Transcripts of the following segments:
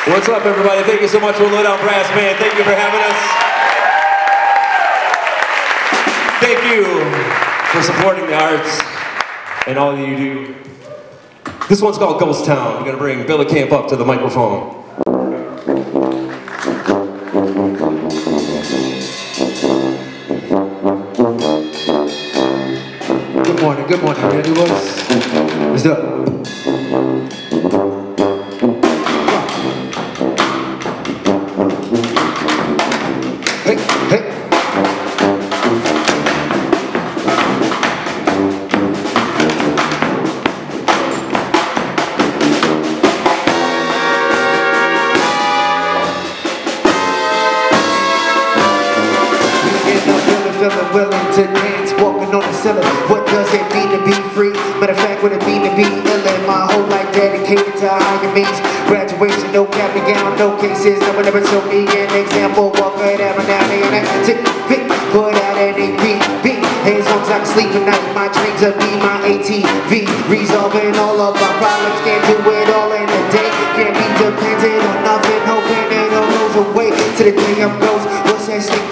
What's up, everybody? Thank you so much for LowDown Brass Band. Thank you for having us. Thank you for supporting the arts and all that you do. This one's called Ghost Town. We're going to bring Billy Camp up to the microphone. Good morning, ready boys? What's up? Hey, hey. Feeling willing to dance, walking on the ceiling. What does it mean to be free? Matter of fact, what it mean to be illin'? My whole life dedicated to higher means. Graduation, no cap and gown, no cases. No one ever told me an example. Walk right out and down there and take a pic. Put out an APB. As long as I can sleep at night, my dreams will be my ATV. Resolving all of my problems, can't do it all in a day. Can't be dependent on nothing, hoping it all goes away. To the day I'm ghost.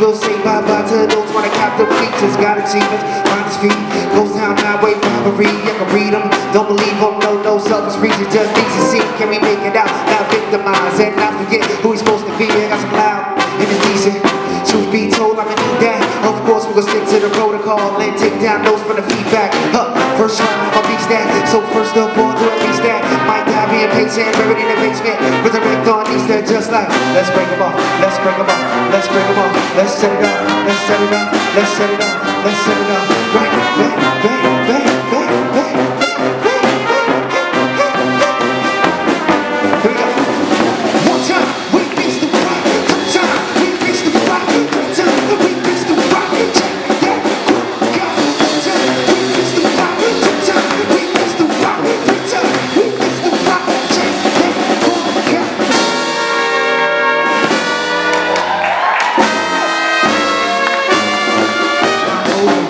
We'll say bye-bye to those wanna cap the features. Got achievements, find his feet. Ghost Town highway robbery, I can read them. Don't believe them, no selfish reason. Just needs to see, can we make it out? Not victimize and not forget who he's supposed to be. I got some loud and it's decent. Truth be told, I'ma need that. Of course, we're gonna stick to the protocol and take down those from the feedback. First try, I'ma beat that. So first of all, do at least that. Might die. patient, buried in the basement. Resurrect on Easter just like, let's break them off, let's break them off, let's break them off, let's set it up, let's set it up, let's set it up, let's set it up. Right, bang, bang, bang, bang, bang. Here we go. One time, we fix the rock. Two time, we fix the rock. Three time, we fix the rock. Check that. One time, we fix the rock. Two time, we fix the rock. Three time, we fix the rock. Check that.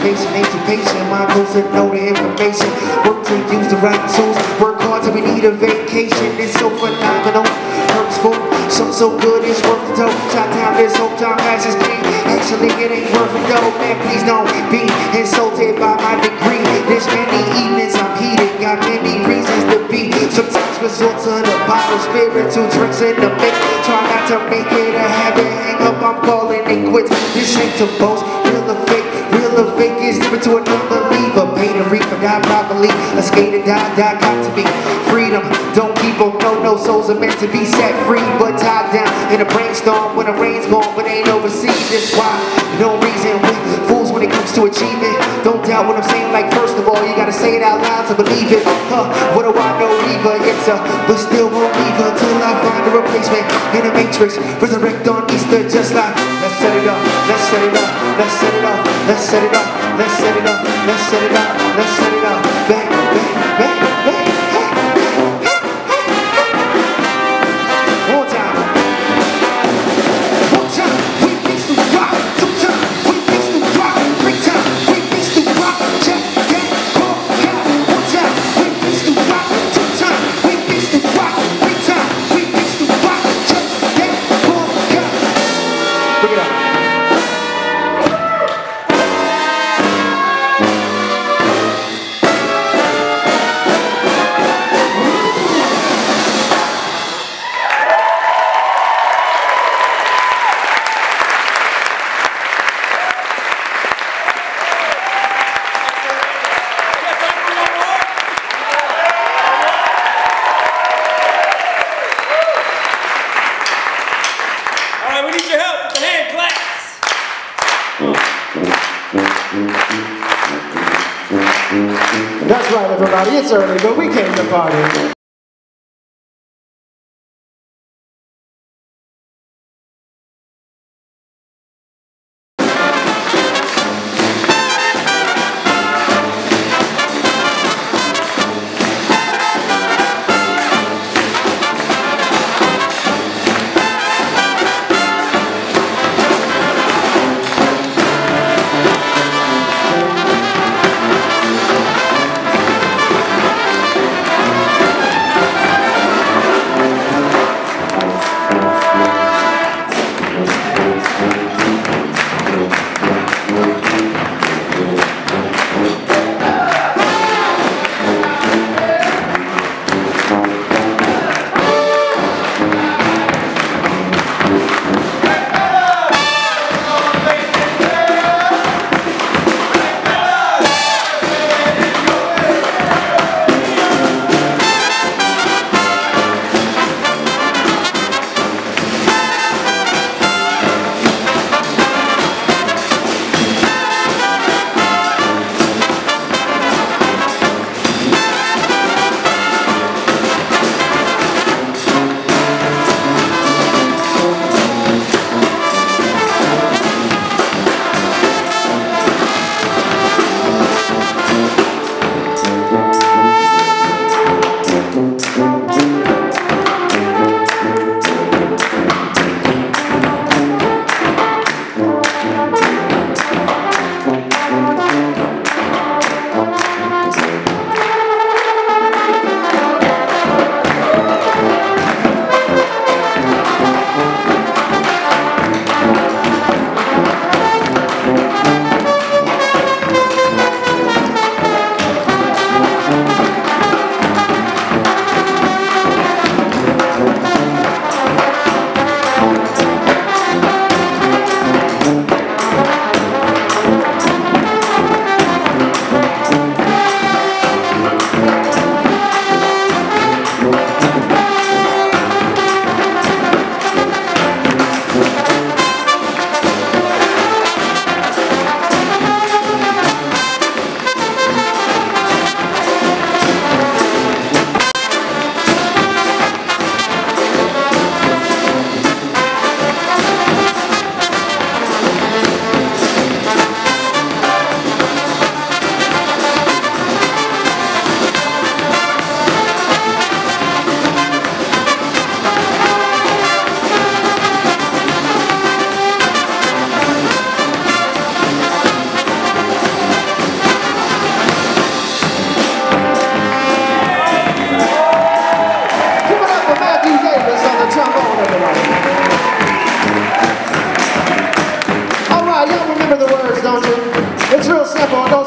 Patient, ain't too patient. My goals to know the information. Work to use the right tools. Work hard till we need a vacation. It's so phenomenal, hurtful. Some so good it's worth the dough. Shot down this whole time passes clean. Actually, it ain't worth it though. Man, please don't be insulted by my degree. There's many evenings I'm heated. Got many reasons to be. Sometimes resort to the bottle. Spiritual drinks in the mix. Try not to make it a habit. Hang up, I'm calling it quits. This ain't to boast. Real or fake. Real or fake is different to an unbeliever. Pay the reaper, die properly. A skater, die, got to be freedom. Don't keep on, no souls are meant to be set free, but tied down in a brainstorm when the rain's gone, but ain't overseas. That's why no reason with fools when it comes to achievement. Don't doubt what I'm saying. Like first of all, you gotta say it out loud to believe it. What do I know? Either it's a, but still won't leave her till I find a replacement in a matrix. Resurrect on Easter, just like let's set it up, let's set it up, let's set it up, let's set it up, let's set it up, let's set it up, let's set it up, bang, bang, bang, bang. One time. One time, we fix the rock. Two time, we fix the rock. Three time, we fix the rock. Check that, one time, we fix the rock. Two time, we fix the rock. Three time, we fix the rock. Check that, bring it up. That's right, everybody. It's early, but we came to party.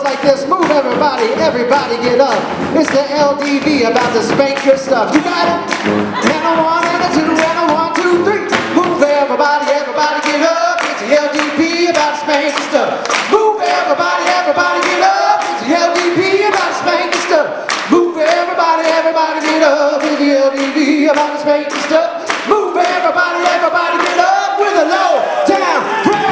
like this. Move everybody, everybody get up. It's the LDV about to spank your stuff. You got it? And a one and a two and a 1, 2, 3. Move everybody, everybody get up. It's the LDV about to spank your stuff. Move everybody, everybody get up. It's the LDV about to spank your stuff. Move everybody, everybody get up. It's the LDV about to spank your stuff. Move everybody, everybody get up with a low down praise.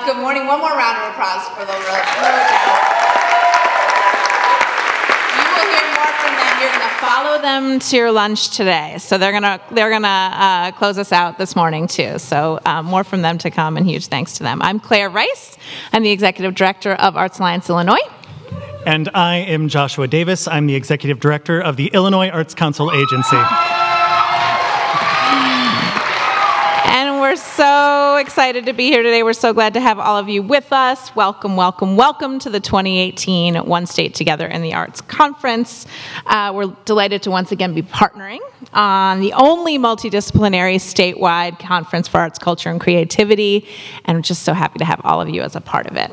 Good morning. One more round of applause for the LowDown. You will hear more from them. You're going to follow them to your lunch today. So they're gonna close us out this morning too. So more from them to come, and huge thanks to them. I'm Claire Rice. I'm the Executive Director of Arts Alliance Illinois. And I am Joshua Davis. I'm the Executive Director of the Illinois Arts Council Agency. And we're so excited to be here today. We're so glad to have all of you with us. Welcome, welcome, welcome to the 2018 One State Together in the Arts Conference. We're delighted to once again be partnering on the only multidisciplinary statewide conference for arts, culture, and creativity. And we're just so happy to have all of you as a part of it.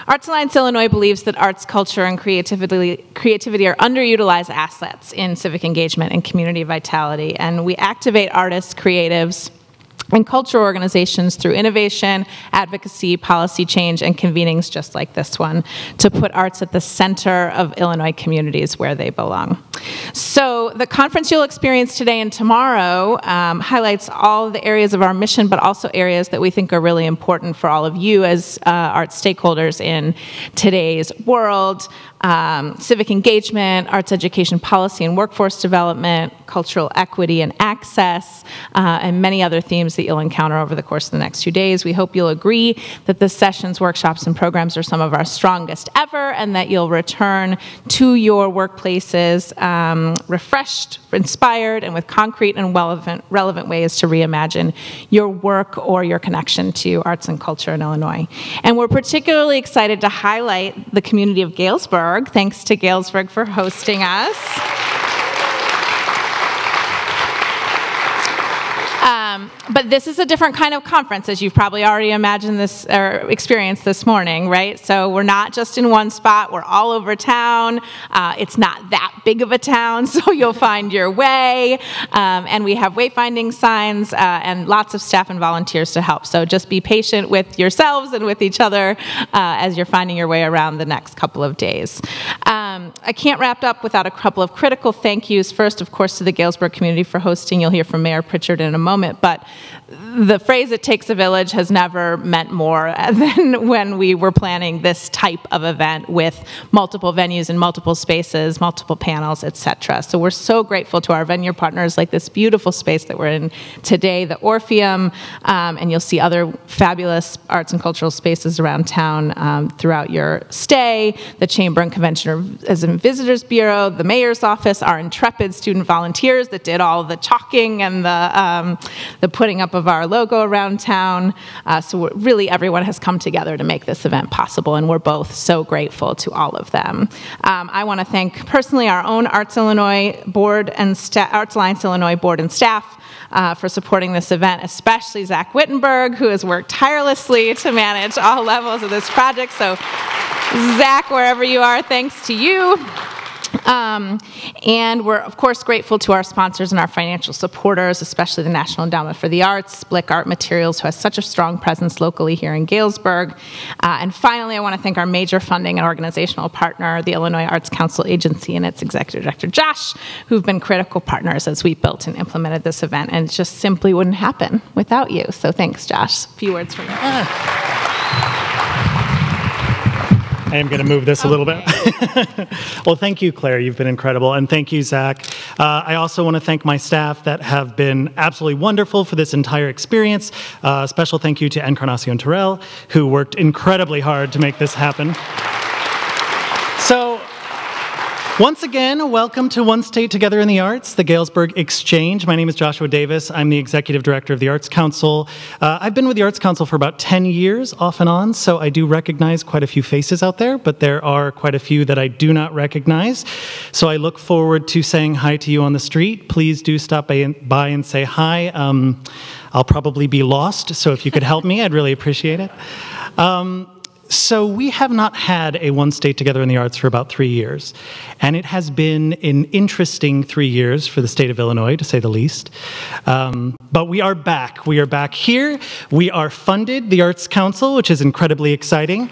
Arts Alliance Illinois believes that arts, culture, and creativity are underutilized assets in civic engagement and community vitality. And we activate artists, creatives, and cultural organizations through innovation, advocacy, policy change, and convenings just like this one to put arts at the center of Illinois communities where they belong. So the conference you'll experience today and tomorrow highlights all the areas of our mission, but also areas that we think are really important for all of you as arts stakeholders in today's world. Civic engagement, arts education policy and workforce development, cultural equity and access, and many other themes that you'll encounter over the course of the next few days. We hope you'll agree that the sessions, workshops, and programs are some of our strongest ever, and that you'll return to your workplaces refreshed, inspired, and with concrete and relevant ways to reimagine your work or your connection to arts and culture in Illinois. And we're particularly excited to highlight the community of Galesburg. Thanks to Galesburg for hosting us. But this is a different kind of conference, as you've probably already imagined this or experienced this morning, right? So we're not just in one spot, we're all over town. It's not that big of a town, so you'll find your way. And we have wayfinding signs and lots of staff and volunteers to help. So just be patient with yourselves and with each other as you're finding your way around the next couple of days. I can't wrap up without a couple of critical thank yous. First, of course, to the Galesburg community for hosting. You'll hear from Mayor Pritchard in a moment, but the phrase "it takes a village" has never meant more than when we were planning this type of event with multiple venues and multiple spaces, multiple panels, etc. So we're so grateful to our venue partners, like this beautiful space that we're in today, the Orpheum, and you'll see other fabulous arts and cultural spaces around town throughout your stay, the Chamber and Convention and Visitors Bureau, the Mayor's Office, our intrepid student volunteers that did all the chalking and the putting up of our logo around town. So really everyone has come together to make this event possible, and we're both so grateful to all of them. I want to thank personally our own Arts Illinois Board and Arts Alliance Illinois Board and staff for supporting this event, especially Zach Wittenberg, who has worked tirelessly to manage all levels of this project. So Zach, wherever you are, thanks to you. And we're, of course, grateful to our sponsors and our financial supporters, especially the National Endowment for the Arts, Blick Art Materials, who has such a strong presence locally here in Galesburg. And finally, I want to thank our major funding and organizational partner, the Illinois Arts Council Agency and its Executive Director, Josh, who've been critical partners as we built and implemented this event, and it just simply wouldn't happen without you. So thanks, Josh. A few words from you. I am going to move this a little bit. Well, thank you, Claire. You've been incredible. And thank you, Zach. I also want to thank my staff that have been absolutely wonderful for this entire experience. Special thank you to Encarnacion Terrell, who worked incredibly hard to make this happen. So, once again, welcome to One State Together in the Arts, the Galesburg XCHANGE. My name is Joshua Davis. I'm the Executive Director of the Arts Council. I've been with the Arts Council for about 10 years, off and on, so I do recognize quite a few faces out there, but there are quite a few that I do not recognize. So I look forward to saying hi to you on the street. Please do stop by and say hi. I'll probably be lost, so if you could help me, I'd really appreciate it. So we have not had a One State Together in the Arts for about 3 years, and it has been an interesting 3 years for the state of Illinois, to say the least. But we are back. We are back here. We are funded, the Arts Council, which is incredibly exciting.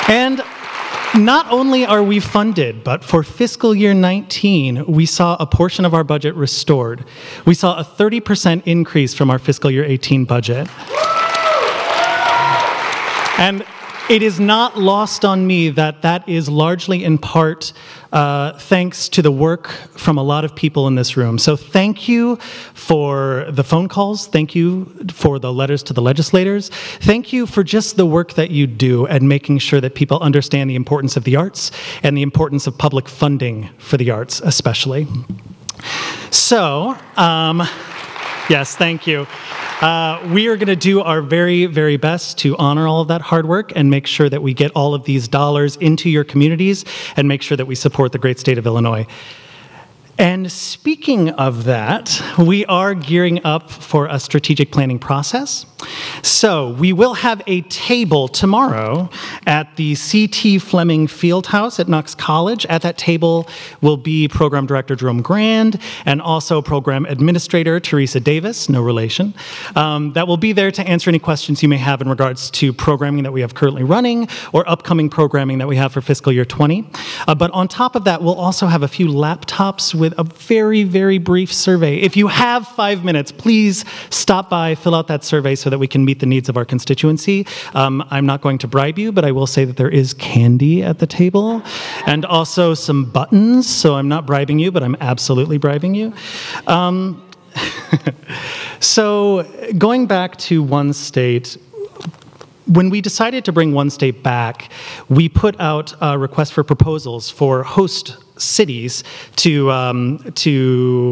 And not only are we funded, but for fiscal year 19, we saw a portion of our budget restored. We saw a 30% increase from our fiscal year 18 budget. And it is not lost on me that that is largely in part thanks to the work from a lot of people in this room. So thank you for the phone calls. Thank you for the letters to the legislators. Thank you for just the work that you do and making sure that people understand the importance of the arts and the importance of public funding for the arts, especially. So, yes, thank you. We are going to do our very, very best to honor all of that hard work and make sure that we get all of these dollars into your communities and make sure that we support the great state of Illinois. And speaking of that, we are gearing up for a strategic planning process. So we will have a table tomorrow at the C.T. Fleming Fieldhouse at Knox College. At that table will be Program Director Jerome Grand and also Program Administrator Teresa Davis, no relation, that will be there to answer any questions you may have in regards to programming that we have currently running or upcoming programming that we have for fiscal year 20. But on top of that, we'll also have a few laptops with a very, very brief survey. If you have 5 minutes, please stop by, fill out that survey so that we can meet the needs of our constituency. I'm not going to bribe you, but I will say that there is candy at the table and also some buttons, so I'm not bribing you, but I'm absolutely bribing you. So going back to One State, when we decided to bring One State back, we put out a request for proposals for host cities to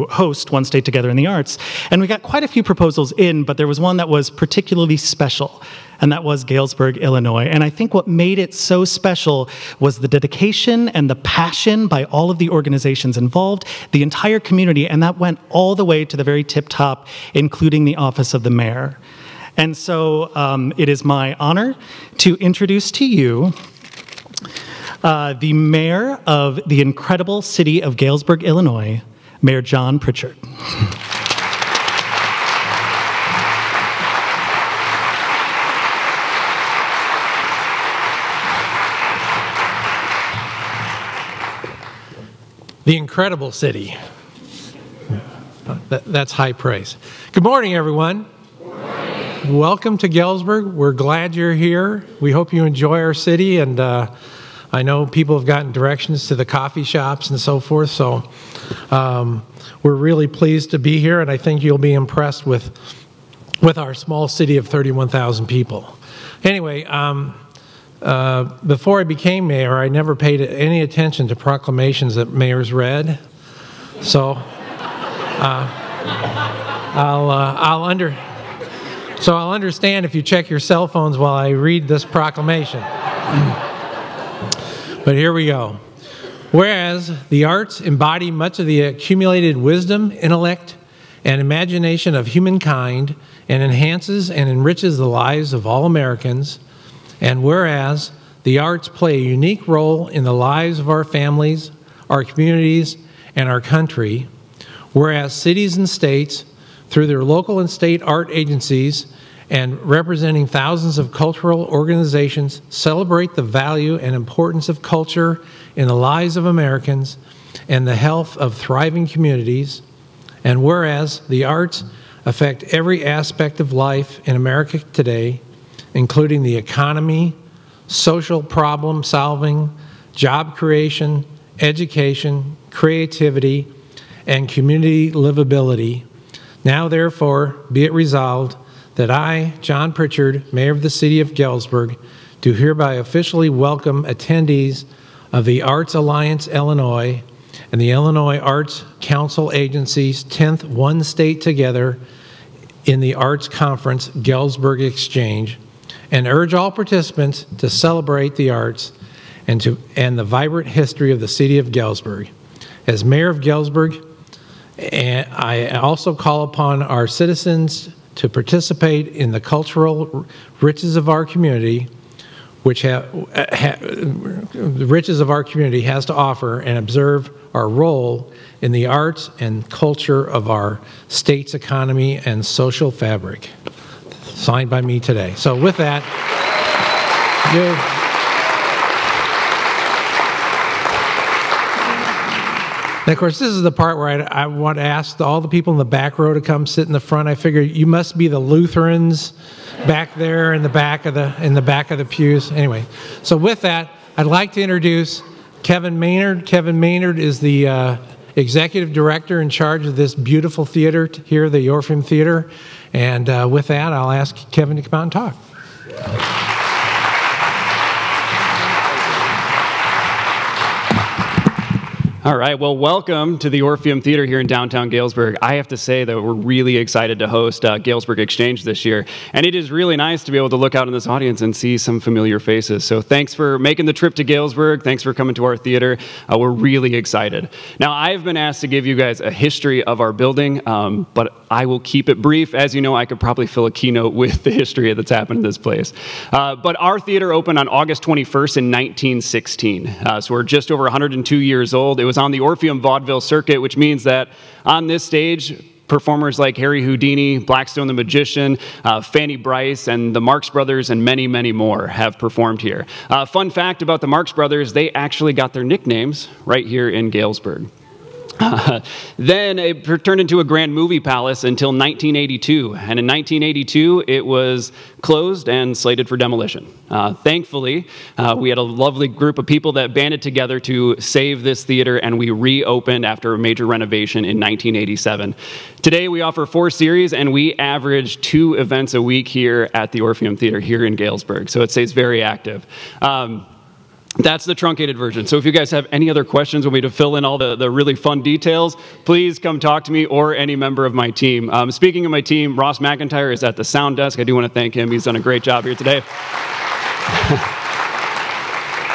host One State Together in the Arts. And we got quite a few proposals in, but there was one that was particularly special, and that was Galesburg, Illinois. And I think what made it so special was the dedication and the passion by all of the organizations involved, the entire community, and that went all the way to the very tip top, including the office of the mayor. And so it is my honor to introduce to you the mayor of the incredible city of Galesburg, Illinois, Mayor John Pritchard. The incredible city. That's high praise. Good morning, everyone. Welcome to Galesburg. We're glad you're here. We hope you enjoy our city, and I know people have gotten directions to the coffee shops and so forth, so we're really pleased to be here, and I think you'll be impressed with our small city of 31,000 people. Anyway, before I became mayor, I never paid any attention to proclamations that mayors read, so I'll understand if you check your cell phones while I read this proclamation. But here we go. Whereas the arts embody much of the accumulated wisdom, intellect, and imagination of humankind and enhances and enriches the lives of all Americans, and whereas the arts play a unique role in the lives of our families, our communities, and our country, whereas cities and states, through their local and state art agencies and representing thousands of cultural organizations, celebrate the value and importance of culture in the lives of Americans and the health of thriving communities, and whereas the arts affect every aspect of life in America today, including the economy, social problem solving, job creation, education, creativity, and community livability. Now, therefore, be it resolved that I, John Pritchard, Mayor of the City of Galesburg, do hereby officially welcome attendees of the Arts Alliance Illinois and the Illinois Arts Council Agency's 10th One State Together in the Arts Conference Galesburg XCHANGE, and urge all participants to celebrate the arts and the vibrant history of the City of Galesburg. As Mayor of Galesburg, and I also call upon our citizens to participate in the cultural riches of our community, which the riches of our community has to offer, and observe our role in the arts and culture of our state's economy and social fabric. Signed by me today. So with that, and of course, this is the part where I want to ask all the people in the back row to come sit in the front. I figure you must be the Lutherans back there in the back of the pews. Anyway, so with that, I'd like to introduce Kevin Maynard. Kevin Maynard is the executive director in charge of this beautiful theater here, the Orpheum Theater. And with that, I'll ask Kevin to come out and talk. All right, well, welcome to the Orpheum Theater here in downtown Galesburg. I have to say that we're really excited to host Galesburg XCHANGE this year, and it is really nice to be able to look out in this audience and see some familiar faces. So thanks for making the trip to Galesburg. Thanks for coming to our theater. We're really excited. Now, I've been asked to give you guys a history of our building, but I will keep it brief. As you know, I could probably fill a keynote with the history that's happened in this place. But our theater opened on August 21st in 1916, so we're just over 102 years old. It was on the Orpheum Vaudeville circuit, which means that on this stage, performers like Harry Houdini, Blackstone the Magician, Fanny Bryce, and the Marx Brothers, and many, many more have performed here. Fun fact about the Marx Brothers, they actually got their nicknames right here in Galesburg. Then it turned into a grand movie palace until 1982, and in 1982 it was closed and slated for demolition. Thankfully, we had a lovely group of people that banded together to save this theater, and we reopened after a major renovation in 1987. Today we offer 4 series, and we average 2 events a week here at the Orpheum Theater here in Galesburg, so it stays very active. That's the truncated version. So if you guys have any other questions, want me to fill in all the really fun details, please come talk to me or any member of my team. Speaking of my team, Ross McIntyre is at the sound desk. I do want to thank him. He's done a great job here today.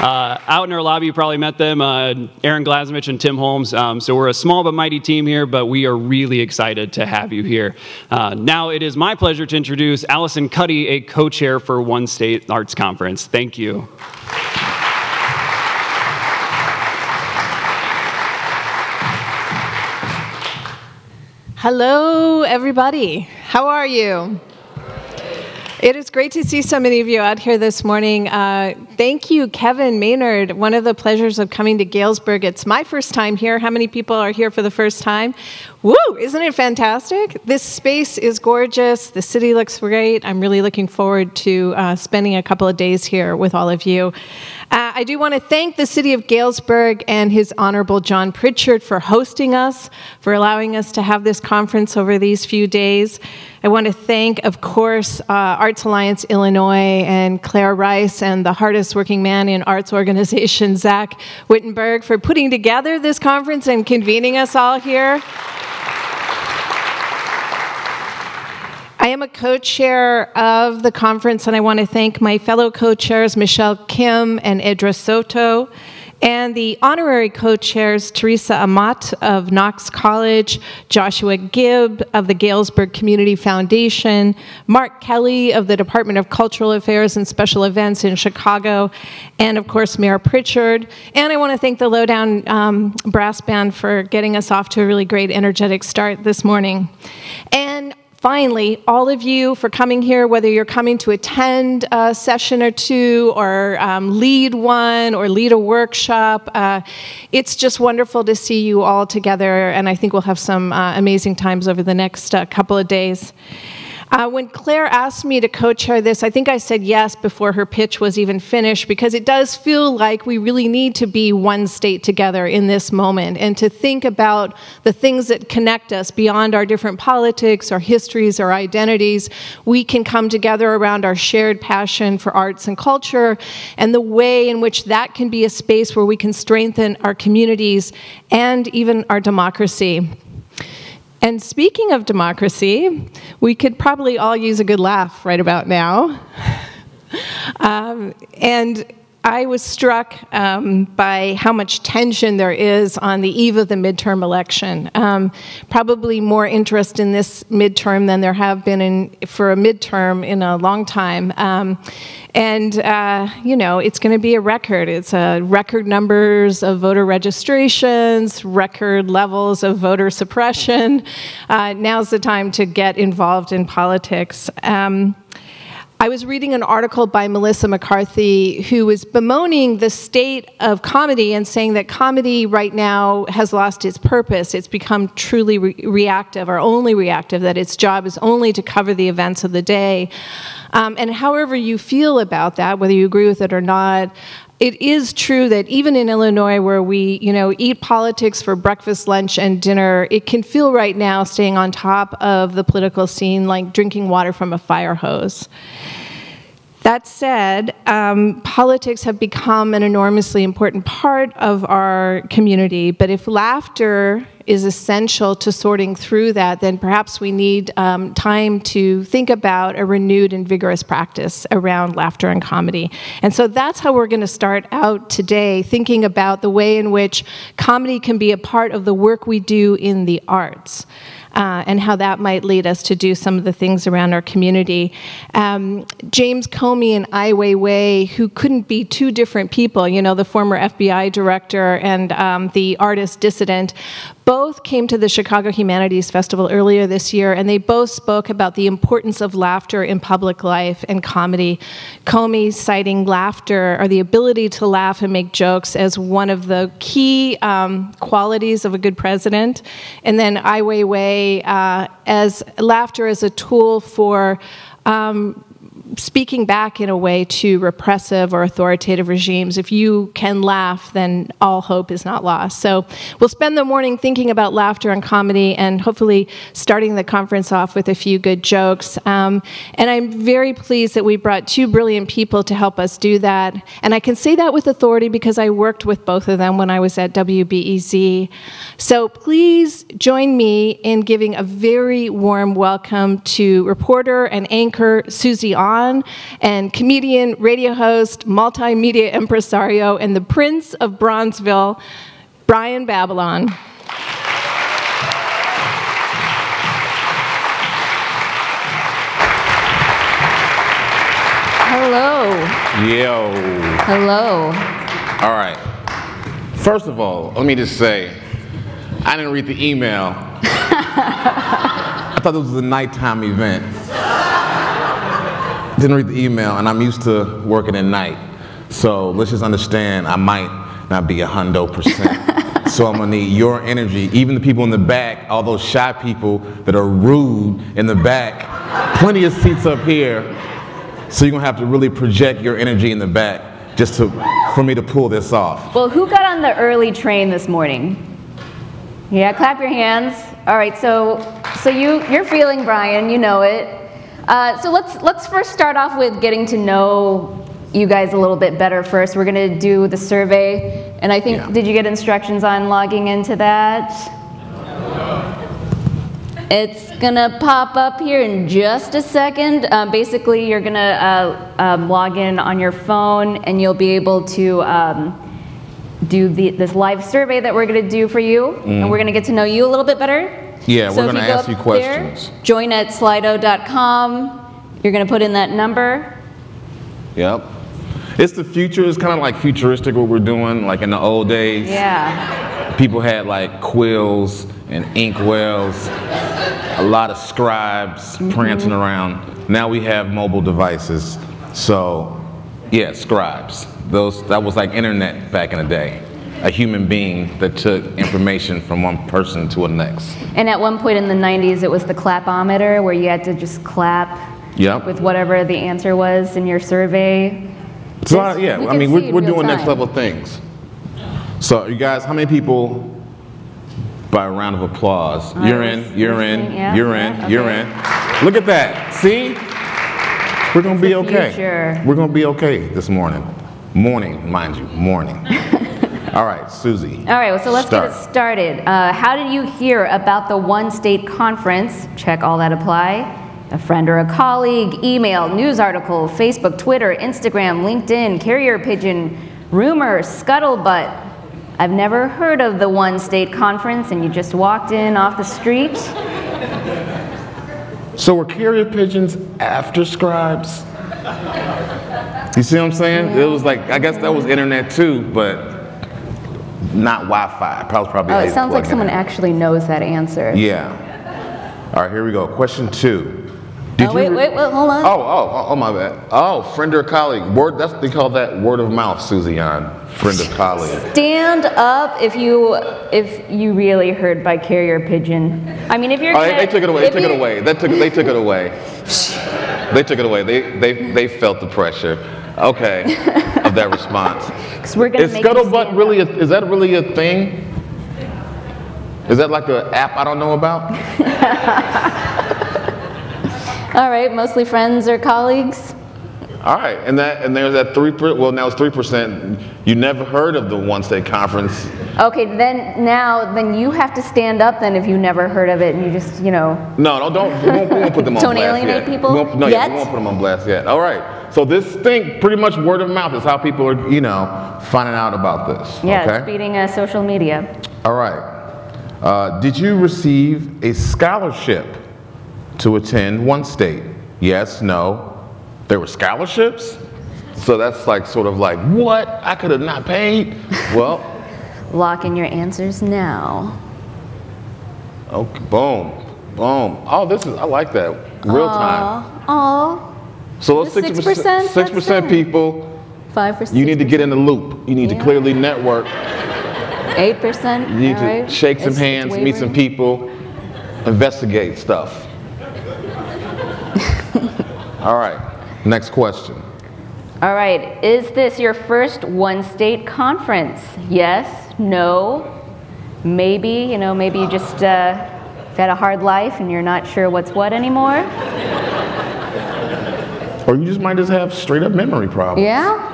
Out in our lobby, you probably met them, Aaron Glazovich and Tim Holmes. So we're a small but mighty team here, but we are really excited to have you here. Now it is my pleasure to introduce Alison Cuddy, a co-chair for One State Arts Conference. Thank you. Hello, everybody. How are you? It is great to see so many of you out here this morning. Thank you, Kevin Maynard. One of the pleasures of coming to Galesburg. It's my first time here. How many people are here for the first time? Woo! Isn't it fantastic? This space is gorgeous. The city looks great. I'm really looking forward to spending a couple of days here with all of you. I do want to thank the City of Galesburg and His Honorable John Pritchard for hosting us, for allowing us to have this conference over these few days. I want to thank, of course, Arts Alliance Illinois and Claire Rice and the hardest working man in arts organization, Zach Wittenberg, for putting together this conference and convening us all here. I am a co-chair of the conference, and I want to thank my fellow co-chairs, Michelle Kim and Edra Soto. And the honorary co-chairs, Teresa Amat of Knox College, Joshua Gibb of the Galesburg Community Foundation, Mark Kelly of the Department of Cultural Affairs and Special Events in Chicago, and of course Mayor Pritchard. And I want to thank the LowDown brass band for getting us off to a really great, energetic start this morning. And finally, all of you for coming here, whether you're coming to attend a session or two, or lead one, or lead a workshop, it's just wonderful to see you all together, and I think we'll have some amazing times over the next couple of days. When Claire asked me to co-chair this, I think I said yes before her pitch was even finished, because it does feel like we really need to be one state together in this moment, and to think about the things that connect us beyond our different politics, our histories, our identities. We can come together around our shared passion for arts and culture, and the way in which that can be a space where we can strengthen our communities and even our democracy. And speaking of democracy, we could probably all use a good laugh right about now. And I was struck by how much tension there is on the eve of the midterm election. Probably more interest in this midterm than there have been for a midterm in a long time. You know, it's going to be a record. It's record numbers of voter registrations, record levels of voter suppression. Now's the time to get involved in politics. I was reading an article by Melissa McCarthy, who was bemoaning the state of comedy and saying that comedy right now has lost its purpose. It's become truly reactive, or only reactive, that its job is only to cover the events of the day. And however you feel about that, whether you agree with it or not, it is true that even in Illinois, where we, you know, eat politics for breakfast, lunch, and dinner, it can feel right now, staying on top of the political scene, like drinking water from a fire hose. That said, politics have become an enormously important part of our community, but if laughter is essential to sorting through that, then perhaps we need time to think about a renewed and vigorous practice around laughter and comedy. And so that's how we're going to start out today, thinking about the way in which comedy can be a part of the work we do in the arts. And how that might lead us to do some of the things around our community. James Comey and Ai Weiwei, who couldn't be two different people, you know, the former FBI director and the artist dissident, both came to the Chicago Humanities Festival earlier this year, and they both spoke about the importance of laughter in public life and comedy. Comey citing laughter, or the ability to laugh and make jokes, as one of the key qualities of a good president. And then Ai Weiwei as laughter as a tool for speaking back in a way to repressive or authoritative regimes. If you can laugh, then all hope is not lost. So we'll spend the morning thinking about laughter and comedy, and hopefully starting the conference off with a few good jokes. And I'm very pleased that we brought two brilliant people to help us do that. And I can say that with authority because I worked with both of them when I was at WBEZ. So please join me in giving a very warm welcome to reporter and anchor Susie and comedian, radio host, multimedia impresario, and the Prince of Bronzeville, Brian Baylon. Hello. Yo. Hello. All right. First of all, let me just say, I didn't read the email. I thought this was a nighttime event. Didn't read the email, and I'm used to working at night. So let's just understand, I might not be 100%. So I'm gonna need your energy. Even the people in the back, all those shy people that are rude in the back, plenty of seats up here. So you're gonna have to really project your energy in the back just for me to pull this off. Well, who got on the early train this morning? Yeah, clap your hands. All right, so you're feeling Brian, you know it. So let's first start off with getting to know you guys a little bit better first. We're gonna do the survey, and I think, did you get instructions on logging into that? It's gonna pop up here in just a second. Basically, you're gonna log in on your phone, and you'll be able to do this live survey that we're going to do for you, and we're going to get to know you a little bit better. Yeah, So we're going if to you go ask you up questions. There, join at slido.com. You're going to put in that number. Yep. It's the future. It's kind of like futuristic what we're doing, like in the old days. Yeah. People had like quills and ink wells, a lot of scribes prancing around. Now we have mobile devices. So, yeah, scribes. That was like internet back in the day. A human being that took information from one person to the next. And at one point in the 90s, it was the clapometer, where you had to just clap with whatever the answer was in your survey. So, yeah, I mean, we're doing next level things. So, you guys, how many people, by a round of applause, you're in. Look at that. See? We're going to be okay. Future. We're going to be okay this morning. Morning, mind you, morning. All right, Susie. All right, well, so let's get it started. How did you hear about the One State Conference? Check all that apply. A friend or a colleague, email, news article, Facebook, Twitter, Instagram, LinkedIn, carrier pigeon, rumor, scuttlebutt. I've never heard of the One State Conference, and you just walked in off the street. So were carrier pigeons after scribes? You see what I'm saying? It was like, I guess that was internet too, but not Wi-Fi. Probably. Oh, it sounds like someone actually knows that answer. Yeah. All right, here we go. Question 2. Wait, hold on. Oh, my bad. Oh, friend or colleague. They call that word of mouth, Susie, on friend or colleague. Stand up if you really heard by carrier pigeon. I mean, if you're. They took it away. They took it away. They took it away. They took it away. They felt the pressure. Okay, of that response. We're gonna is scuttlebutt really? Is that really a thing? Is that like an app I don't know about? All right, mostly friends or colleagues. All right, and there's that 3%. Well, now it's 3%. You never heard of the One State Conference. Okay, then you have to stand up. Then if you never heard of it, and you just No, don't. We won't put them on blast yet. Don't alienate people. We won't put them on blast yet. All right. So this thing, pretty much word of mouth, is how people are, finding out about this. Yeah, okay? It's beating social media. All right. Did you receive a scholarship to attend One State? Yes, no. There were scholarships? So that's like sort of like, what? I could have not paid? Well. Lock in your answers now. Okay, boom. Oh, I like that. Real time. Oh. So let's 6% people. 5%. You need to get in the loop. You need to clearly network. 8%. You need to shake some hands, meet some people, investigate stuff. All right, next question. All right, is this your first One State Conference? Yes, no, maybe, maybe you just had a hard life and you're not sure what's what anymore. Or you might just have straight up memory problems. Yeah,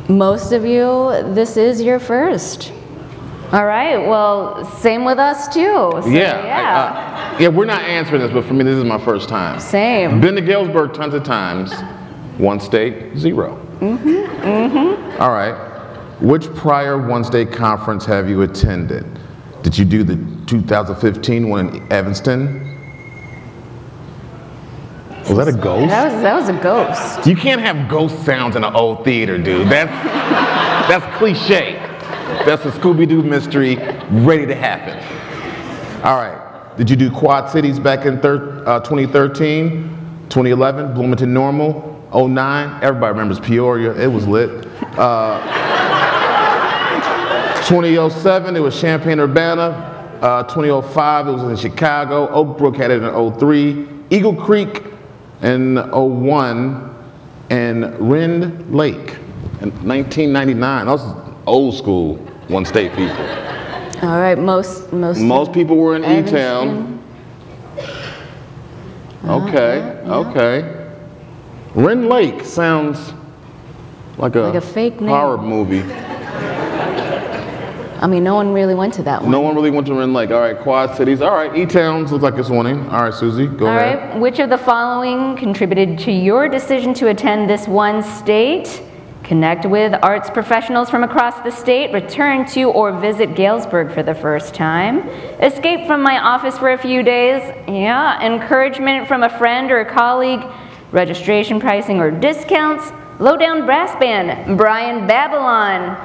most of you, this is your first. All right, well, same with us too. So, yeah, we're not answering this, but for me, this is my first time. Same. Been to Galesburg tons of times. One state, 0. All right. Which prior One State Conference have you attended? Did you do the 2015 one in Evanston? Was that a ghost? That was a ghost. You can't have ghost sounds in an old theater, dude. That's cliche. That's a Scooby-Doo mystery ready to happen. All right. Did you do Quad Cities back in 2013, 2011, Bloomington Normal, 09? Everybody remembers Peoria. It was lit. 2007, it was Champaign-Urbana. 2005, it was in Chicago. Oak Brook had it in 03. Eagle Creek in 01. And Rend Lake in 1999. That was old school One State people. All right, most people were in E-Town. Okay. Rend Lake sounds like a fake name. Horror movie. I mean, no one really went to that one. No one really went to Rend Lake. All right, Quad Cities. All right, E-Towns looks like it's winning. All right, Susie, go ahead. All right, which of the following contributed to your decision to attend this One State? connect with arts professionals from across the state, return to or visit Galesburg for the first time, escape from my office for a few days, yeah, encouragement from a friend or a colleague, registration pricing or discounts, LowDown brass band, Brian Babylon,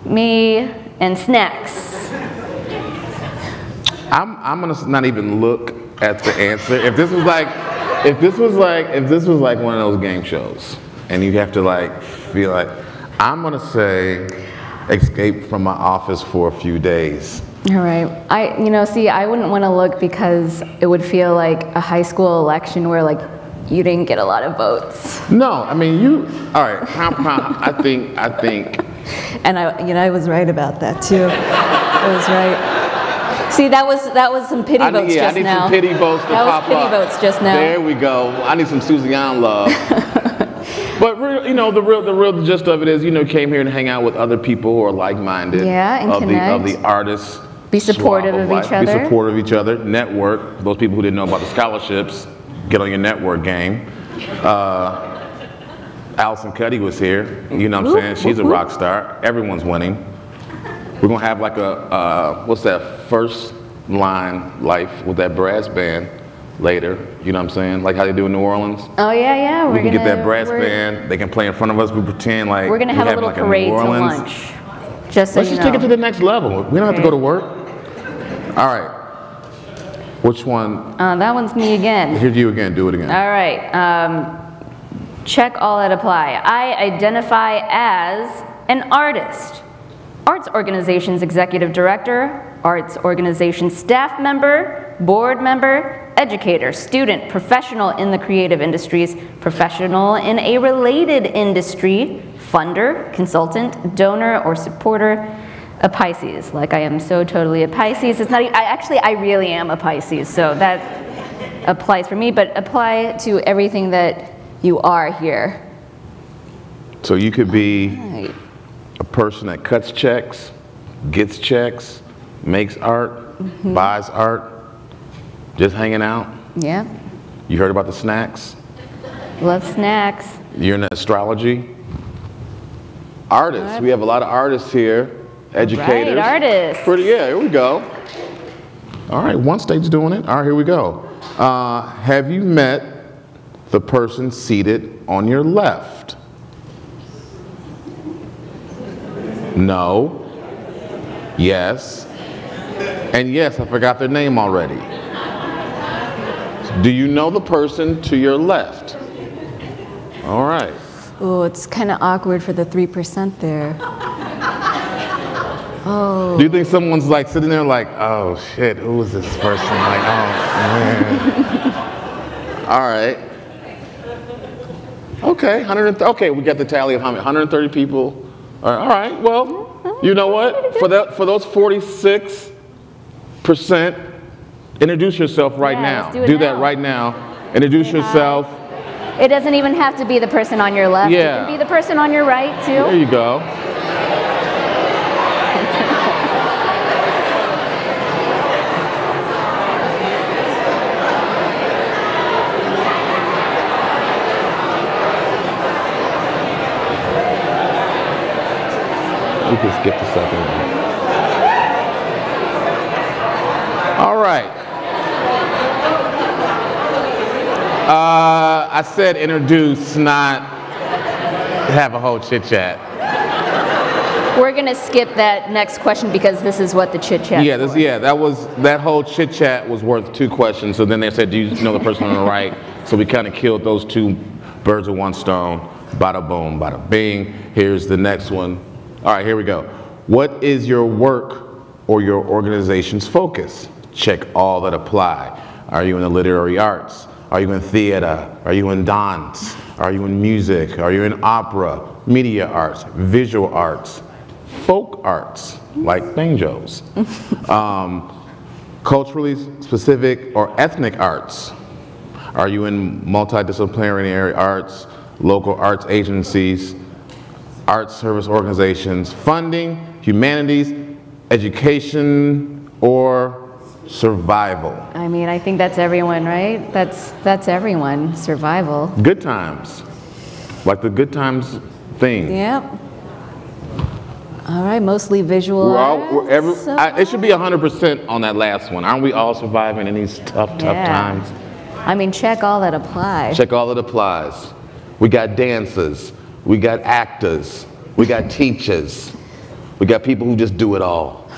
me, and snacks. I'm gonna not even look at the answer. If this was like one of those game shows, and you have to like feel like, I'm gonna say escape from my office for a few days. All right. I wouldn't want to look because it would feel like a high school election where like you didn't get a lot of votes. No, I mean all right. I think. And I was right about that too. I was right. See, that was some pity votes just now. I need some pity votes to pop up. That was pity votes just now. There we go. I need some Susie love. But the real gist of it is, came here to hang out with other people who are like-minded. Yeah, and connect. Of the artists. Be supportive of each other. Be supportive of each other. Network. For those people who didn't know about the scholarships, get on your network game. Alison Cuddy was here. You know what I'm saying? She's a rock star. Everyone's winning. We're gonna have like what's that, first line life with that brass band later. You know what I'm saying? Like how they do in New Orleans. Oh yeah. We can get that brass band. They can play in front of us. We pretend like we're gonna have a little like parade to lunch. Just so Let's just take it to the next level. We don't have to go to work. All right. Which one? That one's me again. Here's you again. Do it again. All right. Check all that apply. I identify as an artist. Arts Organization's Executive Director, Arts Organization staff member, board member, educator, student, professional in the creative industries, professional in a related industry, funder, consultant, donor, or supporter, a Pisces. Like I am so totally a Pisces. It's not, I really am a Pisces, so that applies for me, but apply to everything that you are here. So you could be a person that cuts checks, gets checks, makes art, buys art, just hanging out. Yeah. You heard about the snacks? Love snacks. You're in astrology. Artists. What? We have a lot of artists here. Educators. Right, artists. Here we go. All right, one state's doing it. All right, here we go. Have you met the person seated on your left? No. Yes. And yes, I forgot their name already. Do you know the person to your left? All right. Oh, it's kind of awkward for the 3% there. Oh. Do you think someone's like sitting there like, oh shit, who is this person? Like, oh man. All right. Okay, okay, we got the tally of how many? 130 people. All right, well, you know what? For those 46%, introduce yourself right now. Do that right now. Introduce yourself. It doesn't even have to be the person on your left. Yeah. It can be the person on your right, too. There you go. We can skip the second one. All right. I said introduce, not have a whole chit chat. We're gonna skip that next question because this is what the chit chat. Yeah, that whole chit chat was worth 2 questions. So then they said, do you know the person on the right? So we kind of killed those 2 birds with 1 stone. Bada boom, bada bing. Here's the next one. All right, here we go. What is your work or your organization's focus? Check all that apply. Are you in the literary arts? Are you in theater? Are you in dance? Are you in music? Are you in opera, media arts, visual arts, folk arts, like banjos? Culturally specific or ethnic arts? Are you in multidisciplinary arts, local arts agencies, arts service organizations, funding, humanities, education, or survival? I mean, I think that's everyone, right? That's everyone. Survival. Good times. Like the good times thing. Yep. All right, mostly visual arts. It should be 100% on that last one. Aren't we all surviving in these tough times? I mean, check all that applies. Check all that applies. We got dancers. We got actors. We got teachers. We got people who just do it all.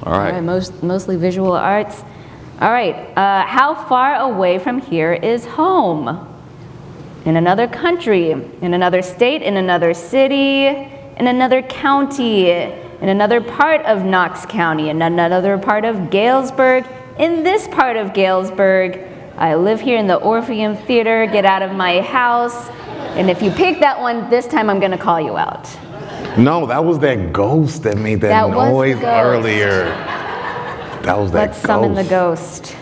All right. All right, mostly visual arts. All right, how far away from here is home? In another country, in another state, in another city, in another county, in another part of Knox County, in another part of Galesburg, in this part of Galesburg. I live here in the Orpheum Theater, get out of my house. And if you pick that one, this time I'm gonna call you out. No, that was that ghost that made that noise earlier. That was that Let's summon the ghost.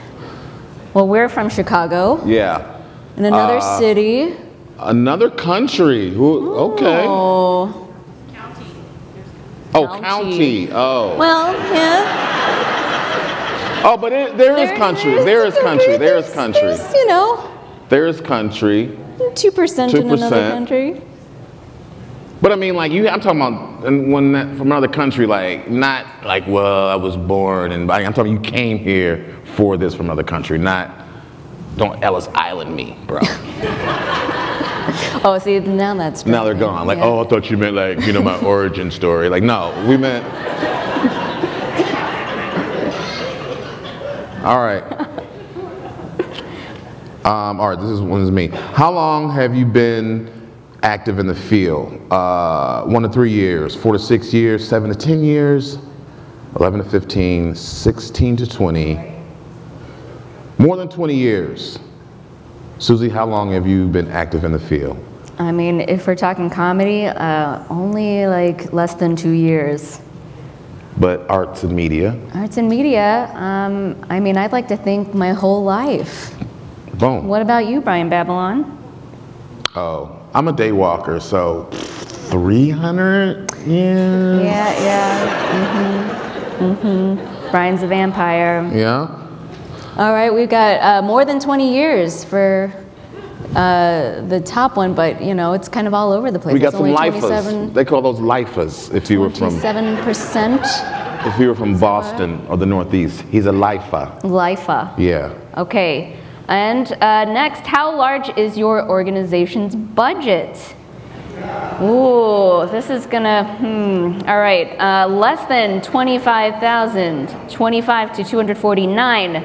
Well, we're from Chicago. Yeah. In another city. Another country. Okay. Oh. County. Oh. Well, yeah. Oh, but there is country. There is country. There is country. There's, you know. There is country. 2% in another country. But I mean, like, I'm talking about from another country, like, not like, well, I was born, and I'm talking you came here for this from another country, not, don't Ellis Island me, bro. Oh, see, now that's now they're gone. Like, oh, I thought you meant, like, you know, my origin story. Like, no, we meant. All right. All right, this one is me. How long have you been active in the field? 1 to 3 years, 4 to 6 years, 7 to 10 years, 11 to 15, 16 to 20, more than 20 years. Susie, how long have you been active in the field? I mean, if we're talking comedy, only like less than 2 years. But arts and media? Arts and media, I mean, I'd like to think my whole life. Boom. What about you, Brian Babylon? Oh, I'm a day walker, so 300 years? Yeah. Brian's a vampire. Yeah. All right, we've got more than 20 years for the top one, but you know, it's kind of all over the place. We got some only lifers. They call those lifers if you were from 27%. If you were from Boston or the Northeast. He's a lifer. Lifer. Yeah. Okay. And next, how large is your organization's budget? Ooh, this is gonna, all right, less than 25,000, 25 to 249,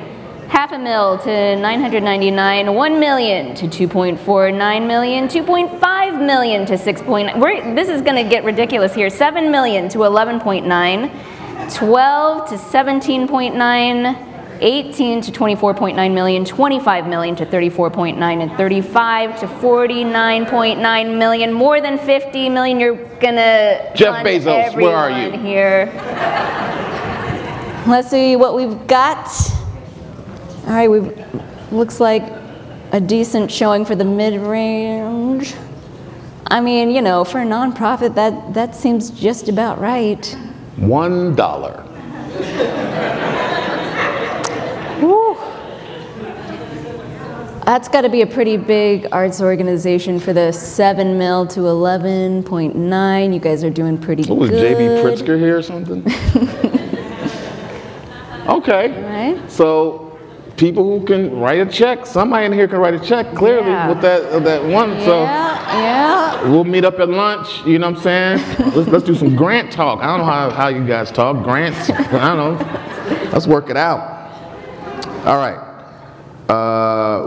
$500,000 to 999, 1 million to 2.49 million, 2.5 million to 6.9. This is gonna get ridiculous here. 7 million to 11.9, 12 to 17.9. 18 to 24.9 million, 25 million to 34.9, and 35 to 49.9 million. More than 50 million. You're gonna Jeff Bezos, where are you? Here. Let's see what we've got. All right, looks like a decent showing for the mid-range. I mean, you know, for a nonprofit, that seems just about right. $1. Woo. That's got to be a pretty big arts organization for the 7 mil to 11.9. You guys are doing pretty good. Was J.B. Pritzker here or something? Okay. All right. So people who can write a check, somebody in here can write a check clearly with that one. Yeah. We'll meet up at lunch, you know what I'm saying? let's do some grant talk. I don't know how you guys talk. Grants, I don't know. Let's work it out. All right.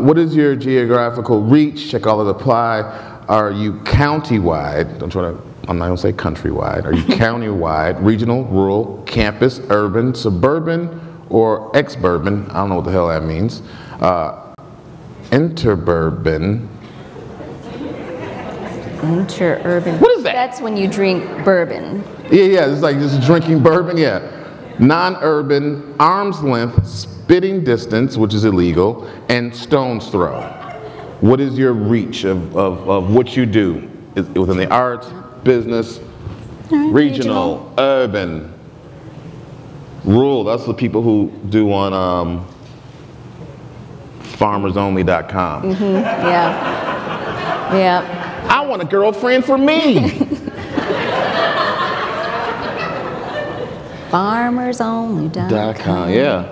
What is your geographical reach? Check all that apply. Are you county-wide? I'm not going to say countrywide. Are you county-wide, regional, rural, campus, urban, suburban, or exurban? I don't know what the hell that means. Interurban. Interurban. What is that? That's when you drink bourbon. Yeah, it's like just drinking bourbon, yeah. Non-urban, arm's length, spitting distance, which is illegal, and stone's throw. What is your reach of what you do within the arts, business, regional, urban, rural? That's the people who do on farmersonly.com. Yeah. I want a girlfriend for me. FarmersOnly.com. Yeah.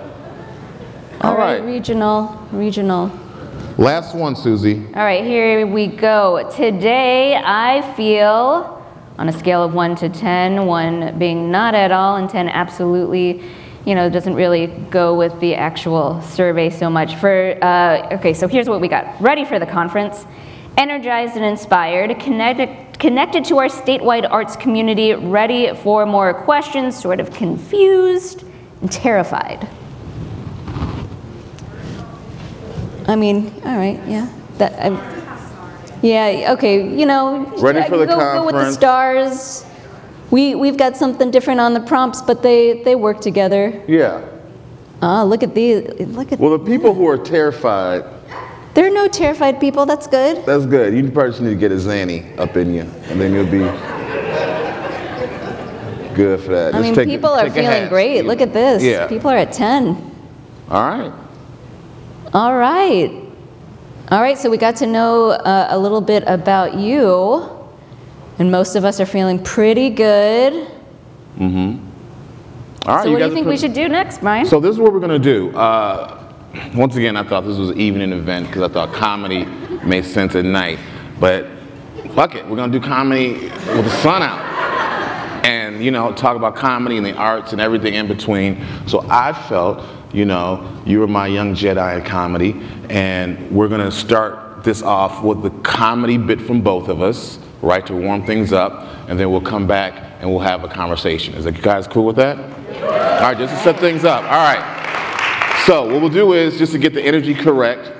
All right. Regional. Last one, Susie. All right, here we go. Today, I feel, on a scale of 1 to 10, 1 being not at all, and 10 absolutely, doesn't really go with the actual survey so much. Okay, so here's what we got. Ready for the conference, energized and inspired, connected to our statewide arts community, ready for more questions, sort of confused and terrified. I mean, all right, yeah. Yeah, okay, Ready for the conference. Go with the stars. We've got something different on the prompts, but they work together. Yeah. Look at these. Well, the people who are terrified. There are no terrified people. That's good. That's good. You probably just need to get a Zanny up in you, and then you'll be good for that. I mean, people are feeling great. Look at this. Yeah. People are at 10. All right. All right, so we got to know a little bit about you, and most of us are feeling pretty good. Mm-hmm. All right. So what do you think we should do next, Brian? So this is what we're going to do. Once again, I thought this was an evening event because I thought comedy made sense at night. But fuck it, we're going to do comedy with the sun out. And, talk about comedy and the arts and everything in between. So I felt, you were my young Jedi in comedy, and we're going to start this off with the comedy bit from both of us, right, to warm things up, and then we'll come back and we'll have a conversation. Is you guys cool with that? All right, just to set things up. All right. So what we'll do is, just to get the energy correct,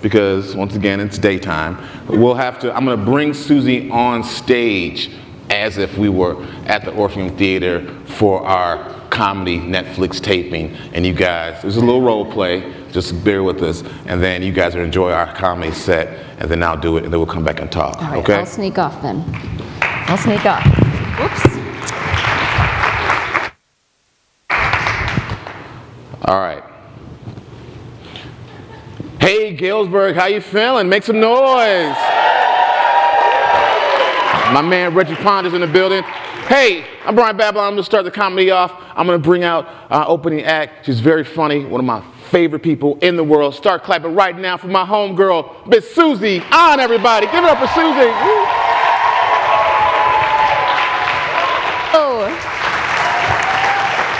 because once again, it's daytime, I'm going to bring Susie on stage as if we were at the Orpheum Theater for our comedy Netflix taping, and you guys, there's a little role play, just bear with us, and then you guys will enjoy our comedy set, and then I'll do it, and then we'll come back and talk. All right, okay? I'll sneak off then. I'll sneak off. Whoops. All right. Hey, Galesburg, how you feeling? Make some noise. My man Reggie Pond is in the building. Hey, I'm Brian Babylon. I'm going to start the comedy off. I'm going to bring out our opening act. She's very funny, one of my favorite people in the world. Start clapping right now for my homegirl, Miss Susie. On, everybody. Give it up for Susie. Oh.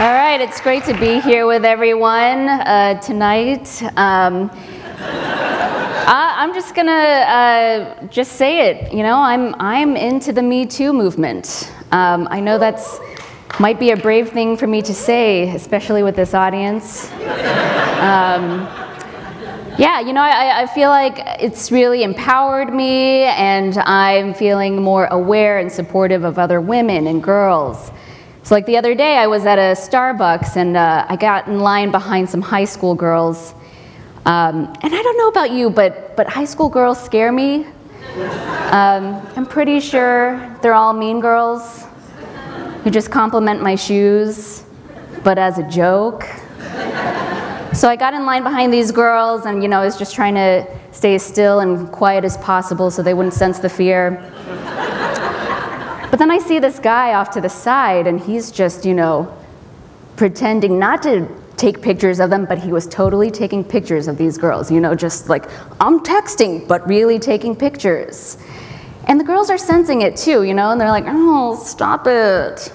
All right, it's great to be here with everyone tonight. I'm just gonna just say it. I'm into the Me Too movement. I know that's might be a brave thing for me to say, especially with this audience. Yeah, I feel like it's really empowered me, and I'm feeling more aware and supportive of other women and girls. So like the other day, I was at a Starbucks, and I got in line behind some high school girls. And I don't know about you, but high school girls scare me. I'm pretty sure they're all mean girls who just compliment my shoes, but as a joke. So I got in line behind these girls, and I was just trying to stay still and quiet as possible so they wouldn't sense the fear. But then I see this guy off to the side, and he's just, pretending not to take pictures of them, but he was totally taking pictures of these girls, just like, I'm texting, but really taking pictures. And the girls are sensing it too, and they're like, oh, stop it.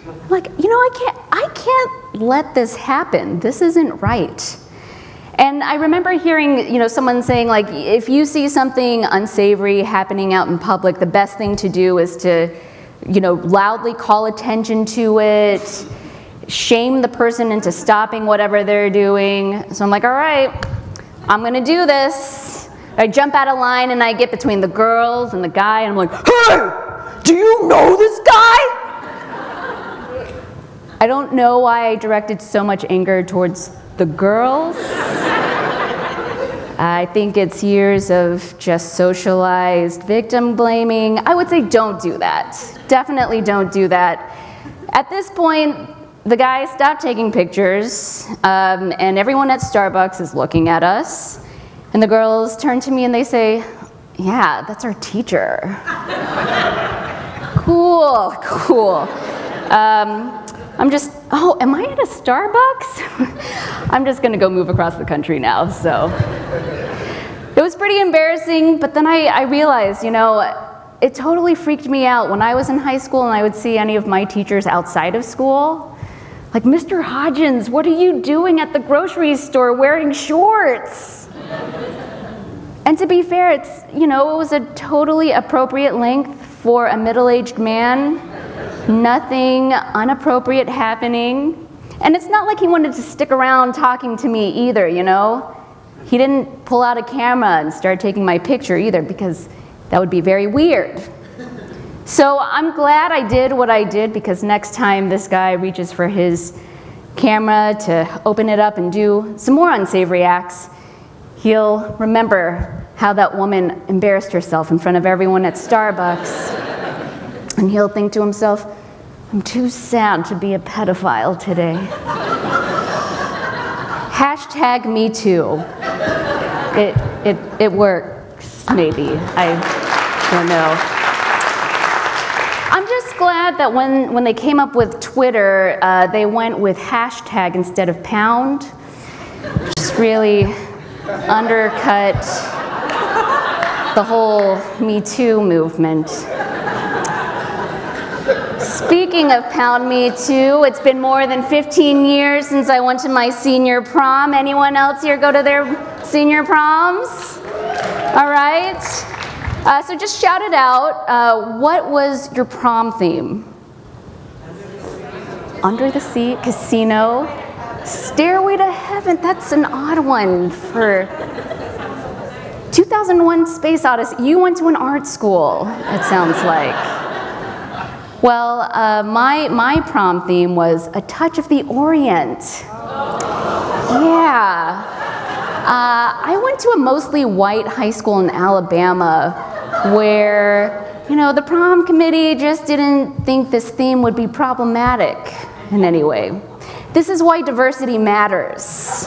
I'm like, I can't let this happen. This isn't right. And I remember hearing, someone saying, like, if you see something unsavory happening out in public, the best thing to do is to, loudly call attention to it, shame the person into stopping whatever they're doing. So I'm like, all right, I'm gonna do this. I jump out of line and I get between the girls and the guy, and I'm like, hey, do you know this guy? I don't know why I directed so much anger towards the girls. I think it's years of just socialized victim blaming. I would say don't do that. Definitely don't do that. At this point, the guy stopped taking pictures, and everyone at Starbucks is looking at us. And the girls turn to me and they say, yeah, that's our teacher. Cool, cool. I'm just, oh, am I at a Starbucks? I'm just gonna go move across the country now, so. It was pretty embarrassing, but then I realized, you know, it totally freaked me out when I was in high school and I would see any of my teachers outside of school. Like, Mr. Hodgins, what are you doing at the grocery store wearing shorts? And to be fair, it's, you know, it was a totally appropriate length for a middle-aged man. Nothing inappropriate happening. And it's not like he wanted to stick around talking to me either, you know? He didn't pull out a camera and start taking my picture either, because that would be very weird. So I'm glad I did what I did, because next time this guy reaches for his camera to open it up and do some more unsavory acts, he'll remember how that woman embarrassed herself in front of everyone at Starbucks. And he'll think to himself, I'm too sad to be a pedophile today. Hashtag me too. It works, maybe. I don't know. I'm just glad that when they came up with Twitter, they went with hashtag instead of pound. Just really undercut the whole Me Too movement. Speaking of Pound Me Too, it's been more than 15 years since I went to my senior prom. Anyone else here go to their senior proms? All right. So just shout it out. What was your prom theme? Under the Sea, Casino, Stairway to Heaven. That's an odd one for 2001 Space Odyssey. You went to an art school, it sounds like. Well, my prom theme was A Touch of the Orient. Yeah. I went to a mostly white high school in Alabama where, you know, the prom committee just didn't think this theme would be problematic in any way. This is why diversity matters.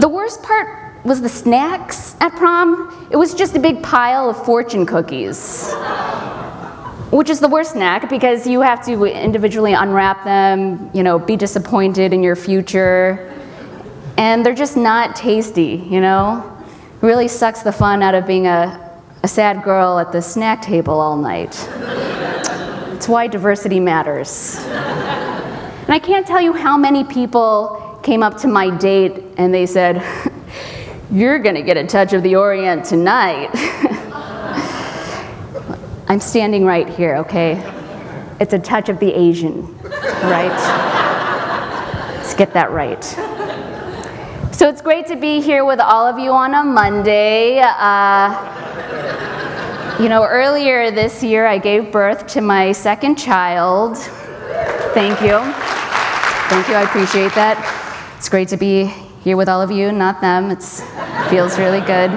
The worst part was the snacks at prom. It was just a big pile of fortune cookies. Which is the worst snack, because you have to individually unwrap them, you know, be disappointed in your future. And they're just not tasty, you know? It really sucks the fun out of being a sad girl at the snack table all night. It's why diversity matters. And I can't tell you how many people came up to my date and they said, "You're gonna get a touch of the Orient tonight." I'm standing right here, okay? It's a touch of the Asian, right? Let's get that right. So it's great to be here with all of you on a Monday. You know, earlier this year I gave birth to my second child. Thank you. Thank you, I appreciate that. It's great to be here with all of you, not them. It feels really good.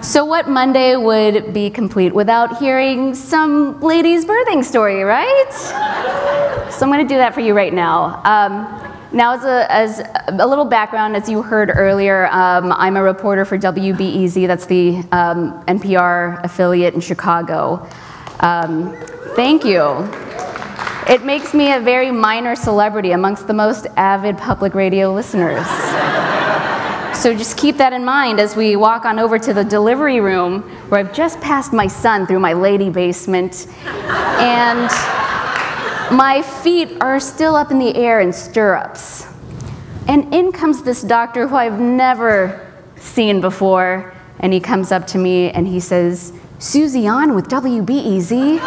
So what Monday would be complete without hearing some lady's birthing story, right? So I'm going to do that for you right now. Now, as a little background, as you heard earlier, I'm a reporter for WBEZ, that's the NPR affiliate in Chicago. Thank you. It makes me a very minor celebrity amongst the most avid public radio listeners. So just keep that in mind as we walk on over to the delivery room, where I've just passed my son through my lady basement, and my feet are still up in the air in stirrups. And in comes this doctor who I've never seen before, and he comes up to me and he says, "Susie on with WBEZ?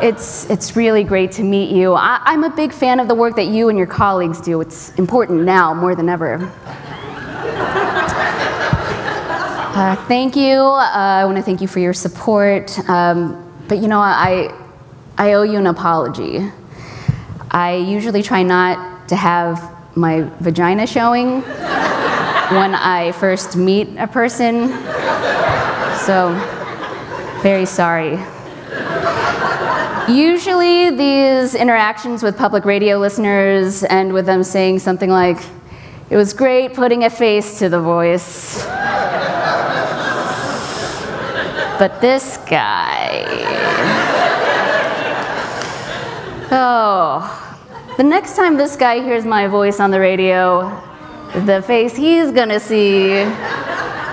It's really great to meet you. I'm a big fan of the work that you and your colleagues do. It's important now more than ever." Thank you. I want to thank you for your support. But you know, I owe you an apology. I usually try not to have my vagina showing when I first meet a person. So, very sorry. Usually these interactions with public radio listeners end with them saying something like, "It was great putting a face to the voice." But this guy, oh, the next time this guy hears my voice on the radio, the face he's gonna see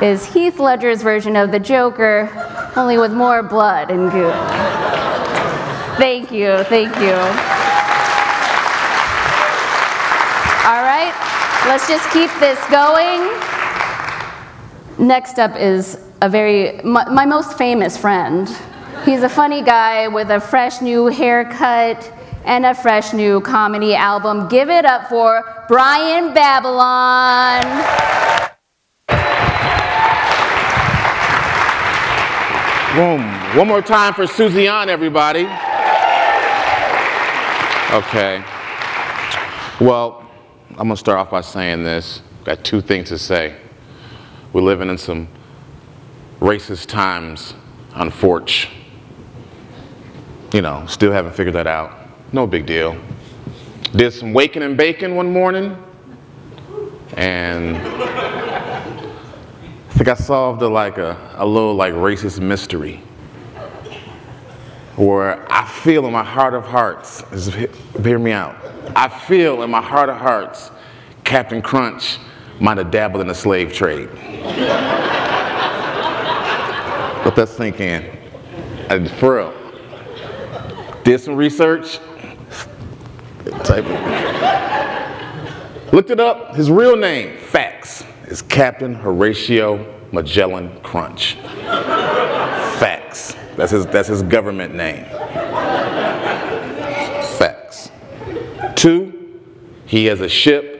is Heath Ledger's version of the Joker, only with more blood and goo. Thank you, thank you. All right, let's just keep this going. Next up is my most famous friend. He's a funny guy with a fresh new haircut and a fresh new comedy album. Give it up for Brian Babylon. Boom. One more time for Susie on, everybody. Okay. Well, I'm gonna start off by saying this. Got two things to say. We're living in some racist times, unfortunately. You know, still haven't figured that out. No big deal. Did some waking and baking one morning, and I think I solved a little racist mystery, where I feel in my heart of hearts, hear me out, I feel in my heart of hearts Captain Crunch might have dabbled in the slave trade. Let that sink in. For real. Did some research. Looked it up. His real name, facts, is Captain Horatio Magellan Crunch. Facts. That's his government name. Facts. 2, he has a ship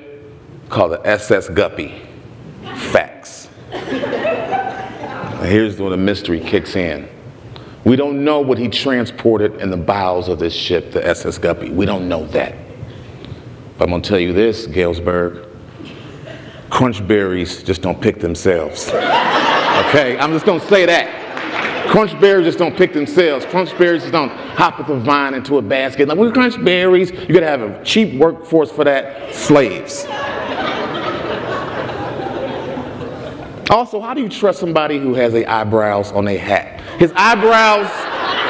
called the SS Guppy. Facts. Now here's where the mystery kicks in. We don't know what he transported in the bowels of this ship, the SS Guppy. We don't know that. But I'm gonna tell you this, Galesburg, crunch berries just don't pick themselves. Okay, I'm just gonna say that. Crunch berries just don't pick themselves. Crunch berries just don't hop at the vine into a basket. Like, we're crunch berries, you gotta have a cheap workforce for that, slaves. Also, how do you trust somebody who has their eyebrows on their hat? His eyebrows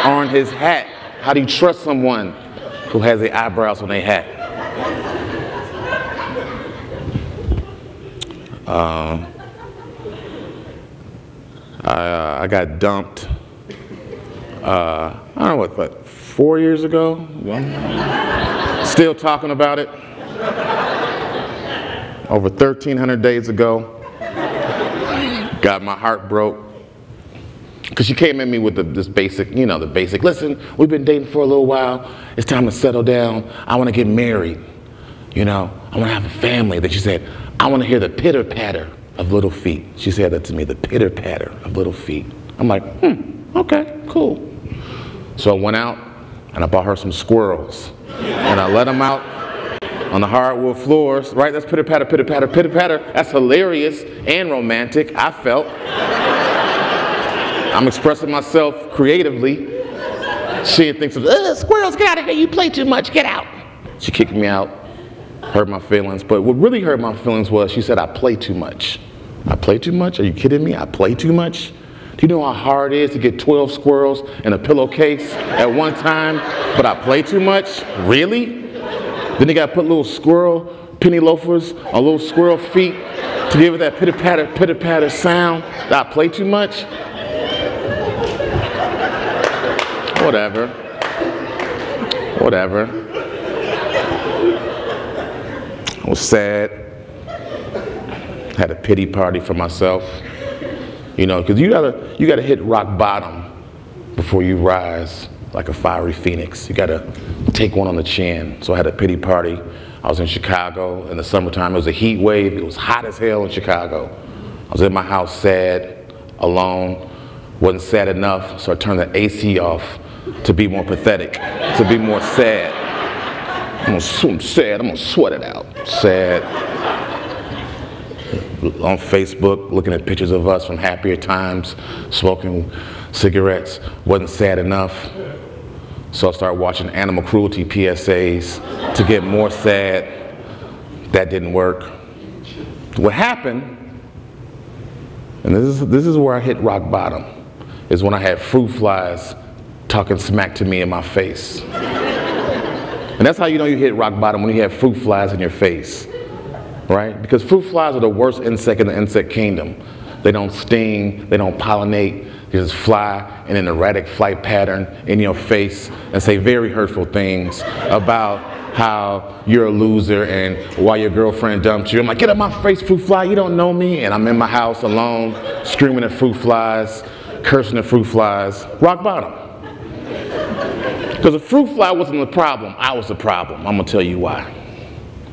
are on his hat. How do you trust someone who has their eyebrows on their hat? I got dumped, I don't know, what, 4 years ago? Still talking about it. Over 1,300 days ago. Got my heart broke. Because she came at me with this basic, the basic, listen, we've been dating for a little while. It's time to settle down. I want to get married. I want to have a family. Then she said, I want to hear the pitter-patter of little feet. She said that to me, the pitter-patter of little feet. I'm like, okay, cool. So I went out and I bought her some squirrels. And I let them out on the hardwood floors, right? That's pitter-patter, pitter-patter, pitter-patter. That's hilarious and romantic, I felt. I'm expressing myself creatively. She thinks of, squirrels, get out of here, you play too much, get out. She kicked me out, hurt my feelings. But what really hurt my feelings was she said I play too much. I play too much? Are you kidding me? I play too much? Do you know how hard it is to get 12 squirrels in a pillowcase at one time? But I play too much? Really? Then they got to put little squirrel penny loafers on little squirrel feet to give it that pitter-patter sound. Did I play too much? Whatever. I was sad. Had a pity party for myself. Because you gotta hit rock bottom before you rise like a fiery phoenix. You gotta take one on the chin. So I had a pity party. I was in Chicago in the summertime. It was a heat wave. It was hot as hell in Chicago. I was in my house sad, alone. Wasn't sad enough, so I turned the AC off to be more pathetic, to be more sad. I'm sad, I'm gonna sweat it out. Sad. On Facebook, looking at pictures of us from happier times, smoking cigarettes. Wasn't sad enough. So I started watching animal cruelty PSAs to get more sad. That didn't work. What happened, and this is where I hit rock bottom, is when I had fruit flies talking smack to me in my face. And that's how you know you hit rock bottom, when you have fruit flies in your face, right? Because fruit flies are the worst insect in the insect kingdom. They don't sting, they don't pollinate, they just fly in an erratic flight pattern in your face and say very hurtful things about how you're a loser and why your girlfriend dumped you. I'm like, get up my face, fruit fly, you don't know me. And I'm in my house alone, screaming at fruit flies, cursing at fruit flies. Rock bottom. Because the fruit fly wasn't the problem, I was the problem. I'm gonna tell you why.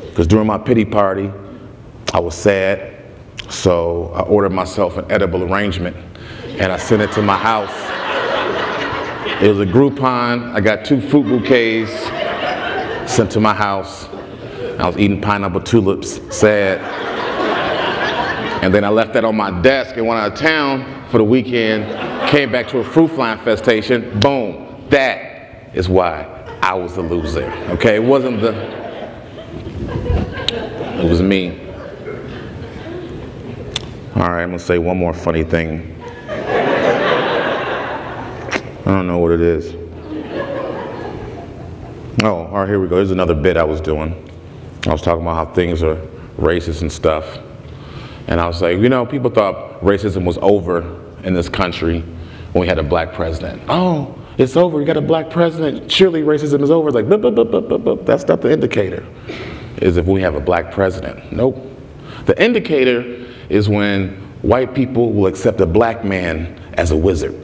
Because during my pity party, I was sad, so I ordered myself an edible arrangement and I sent it to my house. It was a Groupon. I got 2 fruit bouquets sent to my house. I was eating pineapple tulips, sad. And then I left that on my desk and went out of town for the weekend, came back to a fruit fly infestation. Boom. That is why I was the loser. Okay, it wasn't it was me. All right, I'm gonna say one more funny thing. I don't know what it is. Oh, all right, here we go. Here's another bit I was doing. I was talking about how things are racist and stuff. And I was like, you know, people thought racism was over in this country when we had a black president. Oh, it's over, we got a black president, surely racism is over. It's like, bup, bup, bup, bup, bup, bup. That's not the indicator, is if we have a black president. Nope. The indicator is when white people will accept a black man as a wizard.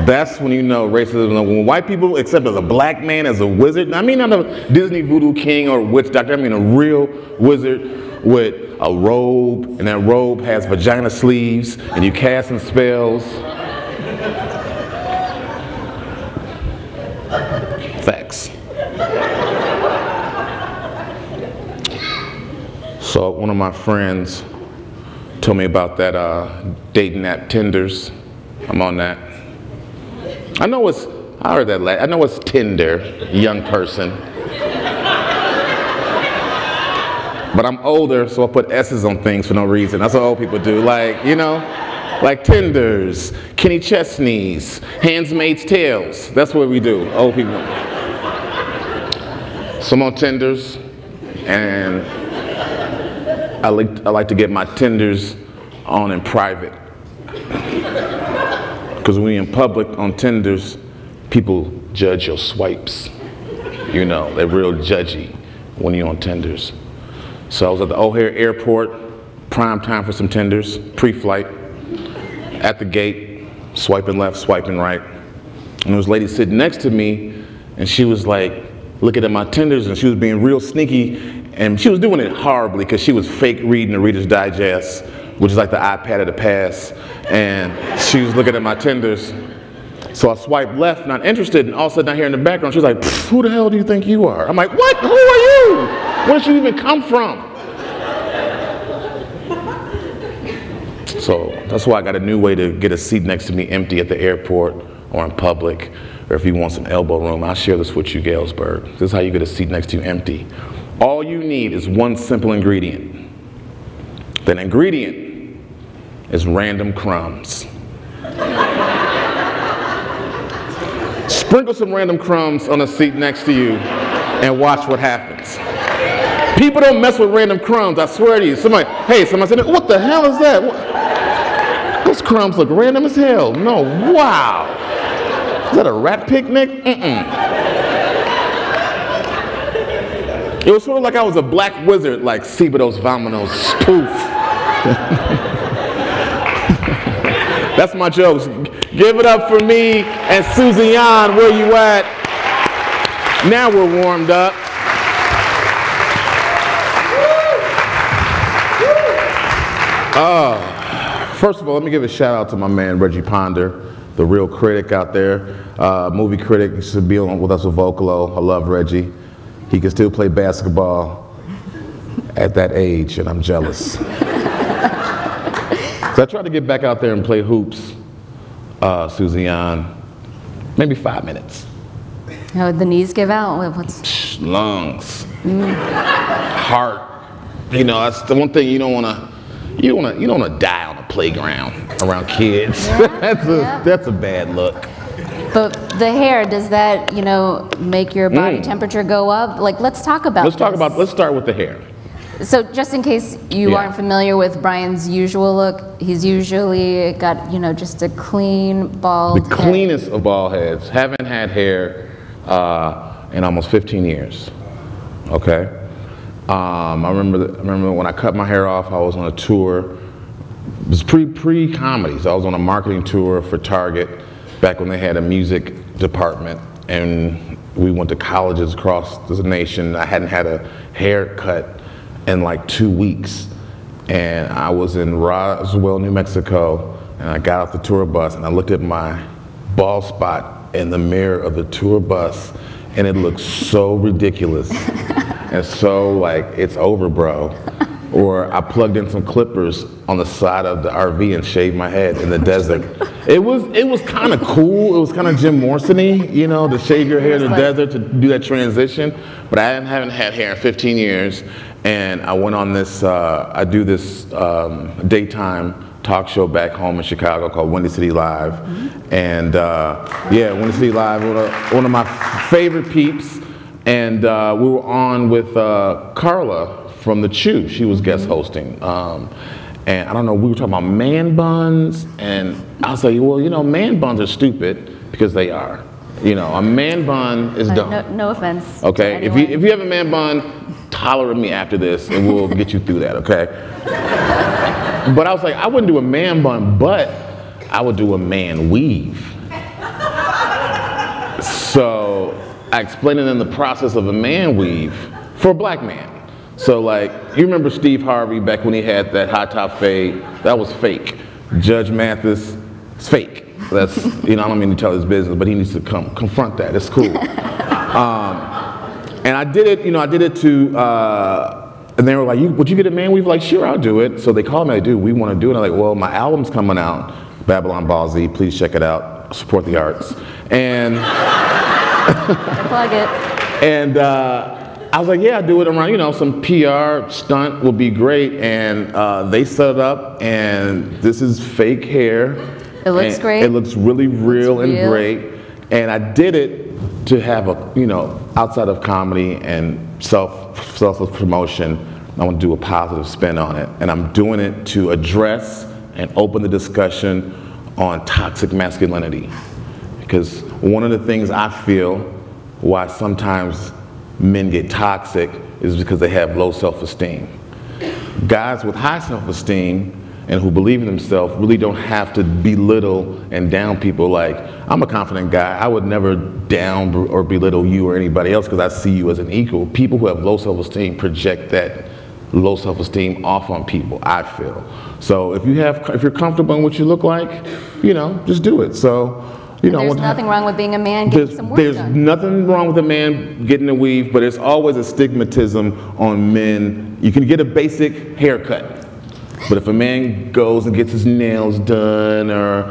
That's when you know racism. When white people accept as a black man as a wizard, I mean not a Disney voodoo king or witch doctor, I mean a real wizard with a robe, and that robe has vagina sleeves, and you casting spells. Facts. So one of my friends told me about that dating app Tinders. I'm on that. I know it's, I heard that I know it's Tinder, young person. But I'm older, so I put S's on things for no reason. That's what old people do. Like, you know, like Tinders, Kenny Chesney's, Handmaid's Tales. That's what we do, old people. So I'm on Tinders, and I like to get my Tinders on in private. Because when you're in public on Tinders, people judge your swipes. You know, they're real judgy when you're on Tinders. So I was at the O'Hare Airport, prime time for some Tinders, pre-flight, at the gate, swiping left, swiping right. And there was a lady sitting next to me, and she was like, looking at my Tinders, and she was being real sneaky, and she was doing it horribly because she was fake reading the Reader's Digest, which is like the iPad of the past, and she was looking at my Tinders. So I swiped left, not interested, and all of a sudden I hear in the background, she's like, who the hell do you think you are? I'm like, what? Who are you? Where did you even come from? So that's why I got a new way to get a seat next to me empty at the airport or in public, or if you want some elbow room, I'll share this with you, Galesburg. This is how you get a seat next to you empty. All you need is one simple ingredient. That ingredient is random crumbs. Sprinkle some random crumbs on a seat next to you and watch what happens. People don't mess with random crumbs, I swear to you. Somebody said, what the hell is that? Those crumbs look random as hell. No, wow. Is that a rat picnic? It was sort of like I was a black wizard, like Cebidos Vamonos, poof. That's my jokes. Give it up for me and Susie, where you at? Now we're warmed up. First of all, let me give a shout out to my man Reggie Ponder, the real critic out there, movie critic. He used to be on with us with Vocalo. I love Reggie. He can still play basketball at that age, and I'm jealous. So I tried to get back out there and play hoops, Susie, maybe 5 minutes. Oh, the knees give out? What's... Lungs, heart. You know, that's the one thing you don't want to, you don't wanna die on a playground around kids. Yeah, that's a bad look. But the hair, does that, make your body temperature go up? Like, let's talk about Let's start with the hair. So just in case you aren't familiar with Brian's usual look, he's usually got, just a clean, bald The cleanest of bald heads. Haven't had hair in almost 15 years, okay? I remember when I cut my hair off, I was on a tour. It was pre-comedy, so I was on a marketing tour for Target back when they had a music department, and we went to colleges across the nation. I hadn't had a haircut in like 2 weeks, and I was in Roswell, New Mexico, and I got off the tour bus and I looked at my bald spot in the mirror of the tour bus, and it looked so ridiculous and so like, it's over, bro. Or I plugged in some clippers on the side of the RV and shaved my head in the desert. It was kind of cool. It was kind of Jim Morrison-y, to shave your hair in the desert, to do that transition. But I haven't had hair in 15 years. And I went on this, I do this daytime talk show back home in Chicago called Windy City Live. And Windy City Live, one of my favorite peeps. And we were on with Carla from The Chew. She was guest hosting. And I don't know, we were talking about man buns, and I was like, well, man buns are stupid, because they are. A man bun is dumb. No offense. Okay, if you have a man bun, holler at me after this, and we'll get you through that, okay? But I was like, I wouldn't do a man bun, but I would do a man weave. So I explained it in the process of a man weave for a black man. So like, you remember Steve Harvey back when he had that high top fade? That was fake. Judge Mathis, it's fake. That's, I don't mean to tell his business, but he needs to confront that. It's cool. And I did it, to, and they were like, would you get a man weave? Like, sure, I'll do it. So they called me, like, dude, we want to do it. And I'm like, well, my album's coming out, Babylon Ball Z, please check it out, support the arts. And plug it. And I was like, yeah, I'll do it around, some PR stunt will be great. And they set it up, and this is fake hair. It looks great. It looks really real and great. And I did it to have outside of comedy and self-promotion, I want to do a positive spin on it. And I'm doing it to address and open the discussion on toxic masculinity. Because one of the things I feel why sometimes men get toxic is because they have low self-esteem. Guys with high self-esteem and who believe in themselves really don't have to belittle and down people. Like, I'm a confident guy. I would never down or belittle you or anybody else because I see you as an equal. People who have low self-esteem project that low self-esteem off on people, I feel. So if you're comfortable in what you look like, just do it. So, there's nothing wrong with being a man getting some work done. There's nothing wrong with a man getting a weave, but there's always a stigmatism on men. You can get a basic haircut, but if a man goes and gets his nails done or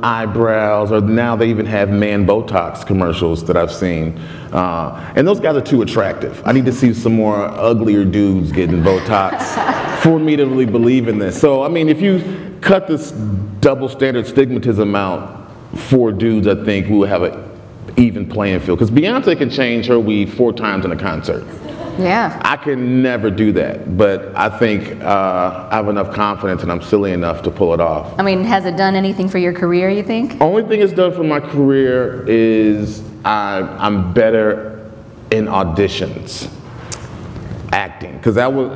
eyebrows, or now they even have man Botox commercials that I've seen, and those guys are too attractive. I need to see some more uglier dudes getting Botox for me to really believe in this. So, I mean, if you cut this double standard stigmatism out, for dudes, I think we will have an even playing field. Because Beyonce can change her weave 4 times in a concert. Yeah. I can never do that, but I think I have enough confidence and I'm silly enough to pull it off. I mean, has it done anything for your career, you think? Only thing it's done for my career is I'm better in auditions. Acting. Because that was,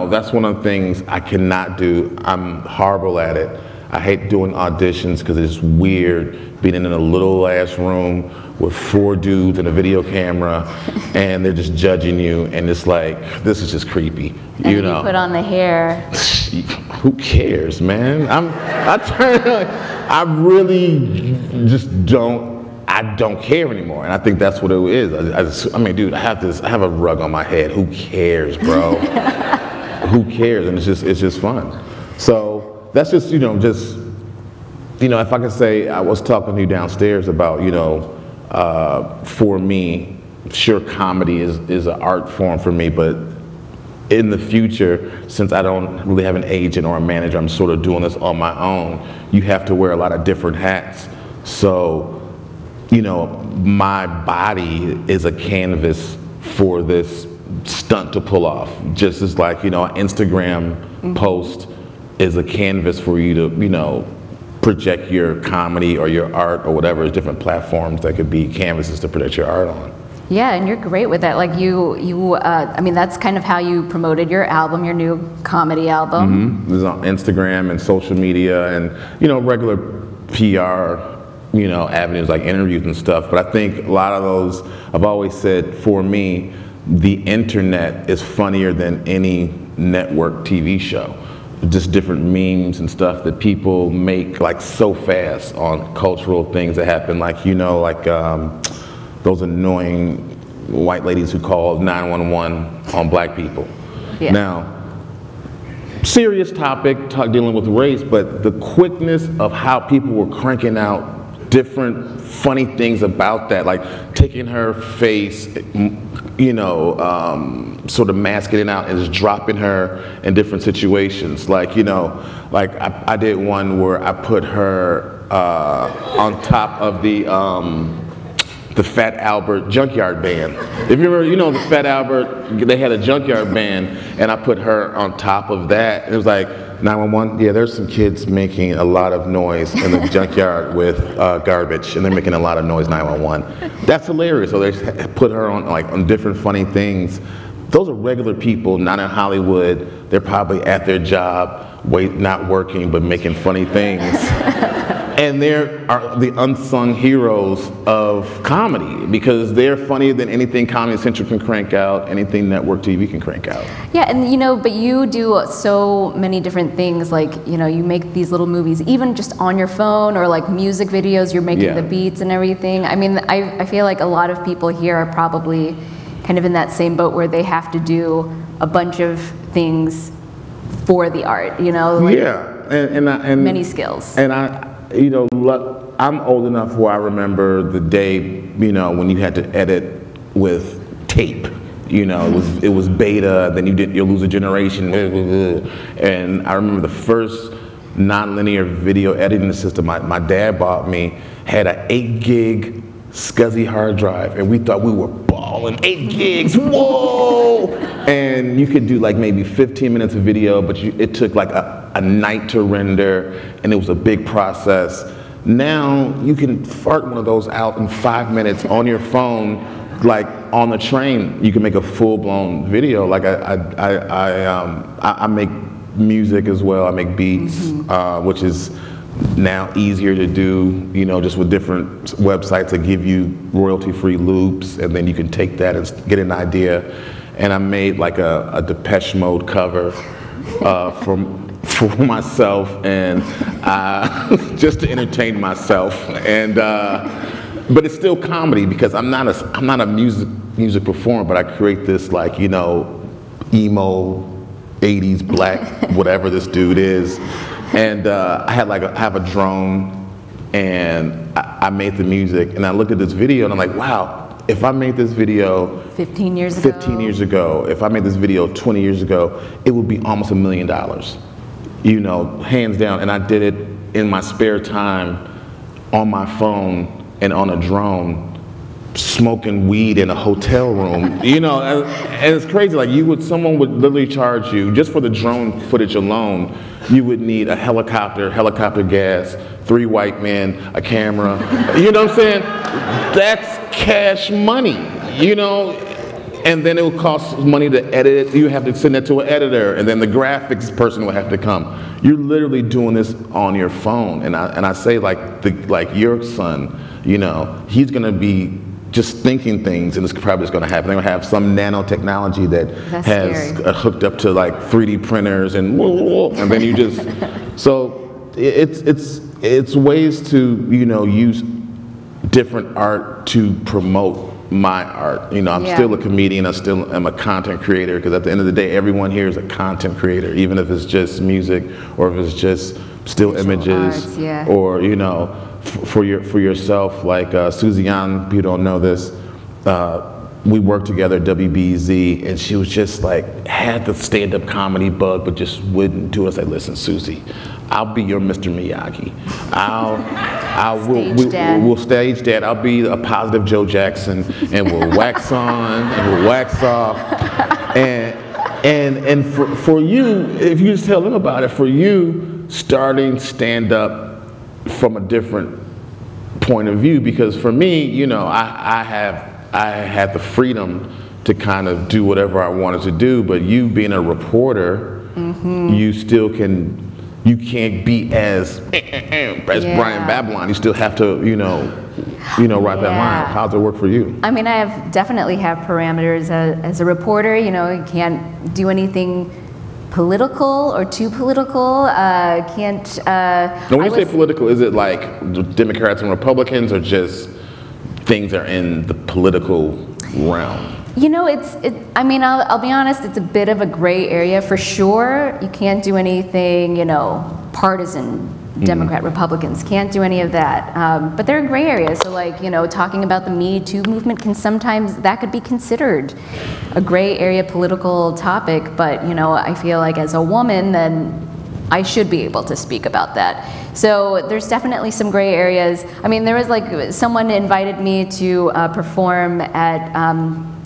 that's one of the things I cannot do. I'm horrible at it. I hate doing auditions because it's weird being in a little ass room with 4 dudes and a video camera and they're just judging you, and it's like, this is just creepy. And you put on the hair. Who cares, man? I really just don't care anymore, and I think that's what it is. I mean, dude, I have a rug on my head. Who cares, bro? Who cares? And it's just fun. So that's just, if I could say, I was talking to you downstairs about, for me, sure, comedy is an art form for me, but in the future, since I don't really have an agent or a manager, I'm sort of doing this on my own, you have to wear a lot of different hats. So, you know, my body is a canvas for this stunt to pull off. Just as like, you know, an Instagram post is a canvas for you to, you know, project your comedy or your art or whatever. There's different platforms that could be canvases to project your art on. Yeah, and you're great with that. Like I mean, that's kind of how you promoted your album, your new comedy album. This is on Instagram and social media and, you know, regular PR, you know, avenues like interviews and stuff. But I think a lot of those, I've always said, for me, the internet is funnier than any network TV show. Just different memes and stuff that people make like so fast on cultural things that happen. Like, you know, like those annoying white ladies who call 911 on black people. Yeah. Now, serious topic, dealing with race, but the quickness of how people were cranking out different funny things about that, like taking her face, you know, sort of masking it out and just dropping her in different situations. Like, you know, like I did one where I put her on top of the Fat Albert Junkyard Band. If you remember, you know, the Fat Albert, they had a junkyard band, and I put her on top of that. And it was like, 911, yeah, there's some kids making a lot of noise in the junkyard with garbage, and they're making a lot of noise, 911. That's hilarious. So they just put her on, like, on different funny things. Those are regular people, not in Hollywood. They're probably at their job, not working, but making funny things. And they're the unsung heroes of comedy because they're funnier than anything Comedy Central can crank out, anything network TV can crank out. Yeah, and you know, but you do so many different things. Like, you know, you make these little movies, even just on your phone, or like music videos. You're making the beats and everything. I mean, I feel like a lot of people here are probably kind of in that same boat where they have to do a bunch of things for the art. You know, like and many skills. And you know, I'm old enough where I remember the day, you know, when you had to edit with tape. You know, it was beta, then you'll lose a generation. And I remember the first nonlinear video editing system my dad bought me had an 8 gig SCSI hard drive, and we thought we were balling. 8 gigs, whoa! And you could do like maybe 15 minutes of video, but it took like a night to render, and it was a big process. Now you can fart one of those out in 5 minutes on your phone, like on the train. You can make a full-blown video. Like I make music as well. I make beats, which is now easier to do, you know, just with different websites that give you royalty-free loops, and then you can take that and get an idea. And I made like a Depeche Mode cover for myself, and just to entertain myself. And but it's still comedy because I'm not a music performer, but I create this, like, you know, emo 80s black whatever this dude is. And I have a drone, and I made the music, and I look at this video and I'm like, wow, if I made this video 15 years ago, if I made this video 20 years ago, it would be almost $1 million, you know, hands down. And I did it in my spare time on my phone and on a drone, smoking weed in a hotel room, you know, and it's crazy. Like, someone would literally charge you just for the drone footage alone. You would need a helicopter gas, 3 white men, a camera. You know what I'm saying? That's cash money, you know. And then it would cost money to edit it. You have to send it to an editor, and then the graphics person will have to come. You're literally doing this on your phone. And I say, like your son, you know, he's gonna be just thinking things, and it's probably just going to happen. They're going to have some nanotechnology that has hooked up to like 3D printers, and then you just so it's ways to, you know, use different art to promote my art. You know, I'm still a comedian. I still am a content creator, because at the end of the day, everyone here is a content creator, even if it's just music or if it's just still images or, you know, for yourself. Like Susie, people don't know this, we worked together at WBEZ, and she was just like, had the stand-up comedy bug, but just wouldn't do it. I said, listen, Susie, I'll be your Mr. Miyagi. We'll stage dad. I'll be a positive Joe Jackson, and we'll wax on and we'll wax off. And for you, if you just tell them about it, for you starting stand-up from a different point of view, because for me, you know, I had the freedom to kind of do whatever I wanted to do, but you being a reporter, you still you can't be as Brian Babylon. You still have to, you know, write that line. How's it work for you? I mean, definitely have parameters as a reporter. You know, you can't do anything political or too political. Can't. When you say political, is it like Democrats and Republicans, or just things are in the political realm? You know, I mean, I'll be honest, it's a bit of a gray area for sure. You can't do anything, you know, partisan. Democrat, Republicans can't do any of that. But there are gray areas. So like, you know, talking about the Me Too movement that could be considered a gray area political topic. But, you know, I feel like as a woman, then I should be able to speak about that. So there's definitely some gray areas. I mean, there was like, someone invited me to perform at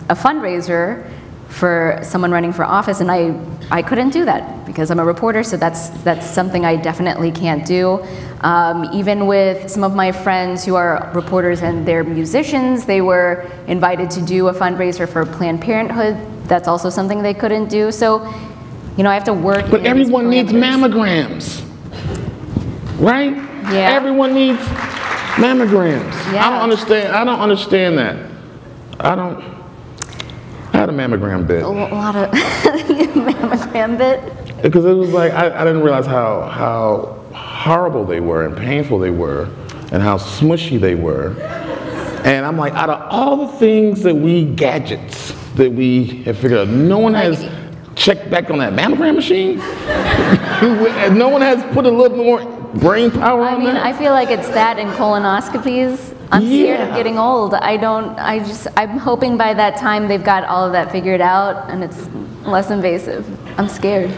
a fundraiser for someone running for office, and I couldn't do that because I'm a reporter, so that's something I definitely can't do. Even with some of my friends who are reporters and they're musicians, they were invited to do a fundraiser for Planned Parenthood. That's also something they couldn't do. So, you know, I have to work. But everyone needs mammograms, right? Yeah. Everyone needs mammograms. Yeah. I don't understand that. I had a mammogram bit. A lot of mammogram bit? Because it was like, I didn't realize how horrible they were and painful they were and how smushy they were. And I'm like, out of all the things gadgets that we have figured out, no one has checked back on that mammogram machine? No one has put a little more brain power on that? I mean, I feel like it's that and colonoscopies. I'm scared of getting old. I'm hoping by that time they've got all of that figured out and it's less invasive. I'm scared.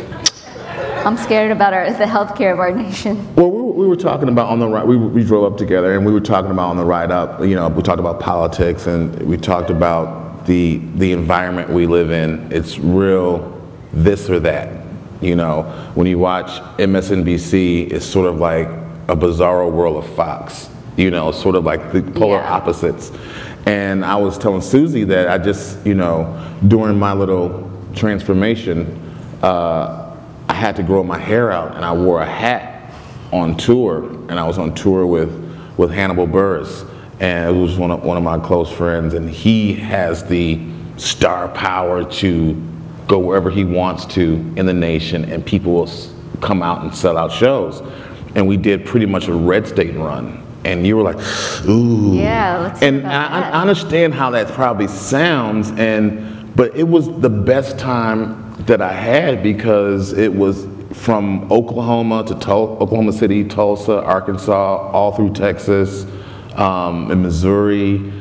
I'm scared about the healthcare of our nation. Well, we were talking about on the ride, we drove up together and we were talking about on the ride up, you know, we talked about politics and we talked about the environment we live in. It's real this or that. You know, when you watch MSNBC, it's sort of like a bizarro world of Fox. You know, sort of like the polar opposites. And I was telling Susie that I just, you know, during my little transformation, I had to grow my hair out and I wore a hat on tour. And I was on tour with Hannibal Buress. And it was one of my close friends. And he has the star power to go wherever he wants to in the nation. And people will come out and sell out shows. And we did pretty much a red state run. And you were like, ooh. Yeah, let's hear about I that. understand how that probably sounds, but it was the best time that I had because it was from Oklahoma to Oklahoma City, Tulsa, Arkansas, all through Texas, and Missouri.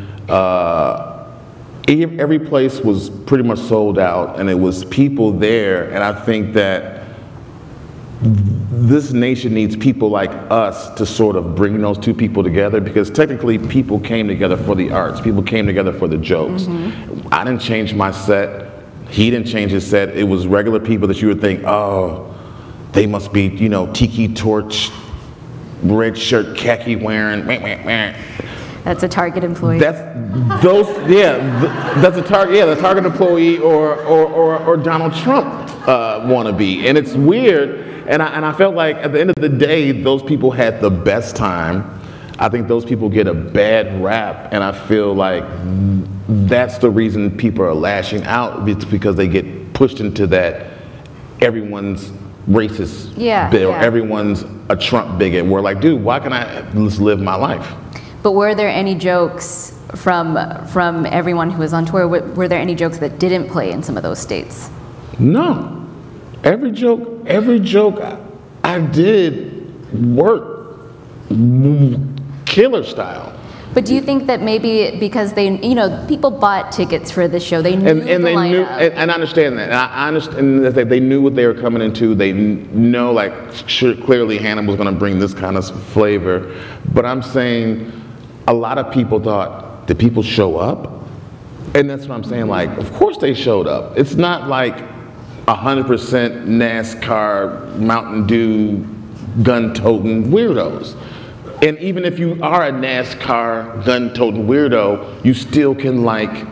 Every place was pretty much sold out, and it was people there, and I think that this nation needs people like us to sort of bring those two people together, because technically people came together for the arts. People came together for the jokes. I didn't change my set. He didn't change his set. It was regular people that you would think, oh, they must be, you know, tiki torch, red shirt, khaki wearing. That's a Target employee. That's a Target employee or Donald Trump wannabe, and it's weird. And I felt like at the end of the day, those people had the best time. I think those people get a bad rap, and I feel like that's the reason people are lashing out. It's because they get pushed into that everyone's racist bit or everyone's a Trump bigot. We're like, dude, why can I just live my life? But were there any jokes from everyone who was on tour? Were there any jokes that didn't play in some of those states? No. Every joke I did worked killer style. But do you think that maybe because they, people bought tickets for the show, they knew and the they lineup. knew, and I understand that. And I understand that they knew what they were coming into. They know, like, sure, clearly Hannah was going to bring this kind of flavor. But I'm saying a lot of people thought, did people show up? And that's what I'm saying. Like, of course they showed up. It's not like 100% NASCAR, Mountain Dew, gun-toting weirdos. And even if you are a NASCAR gun-toting weirdo, you still can like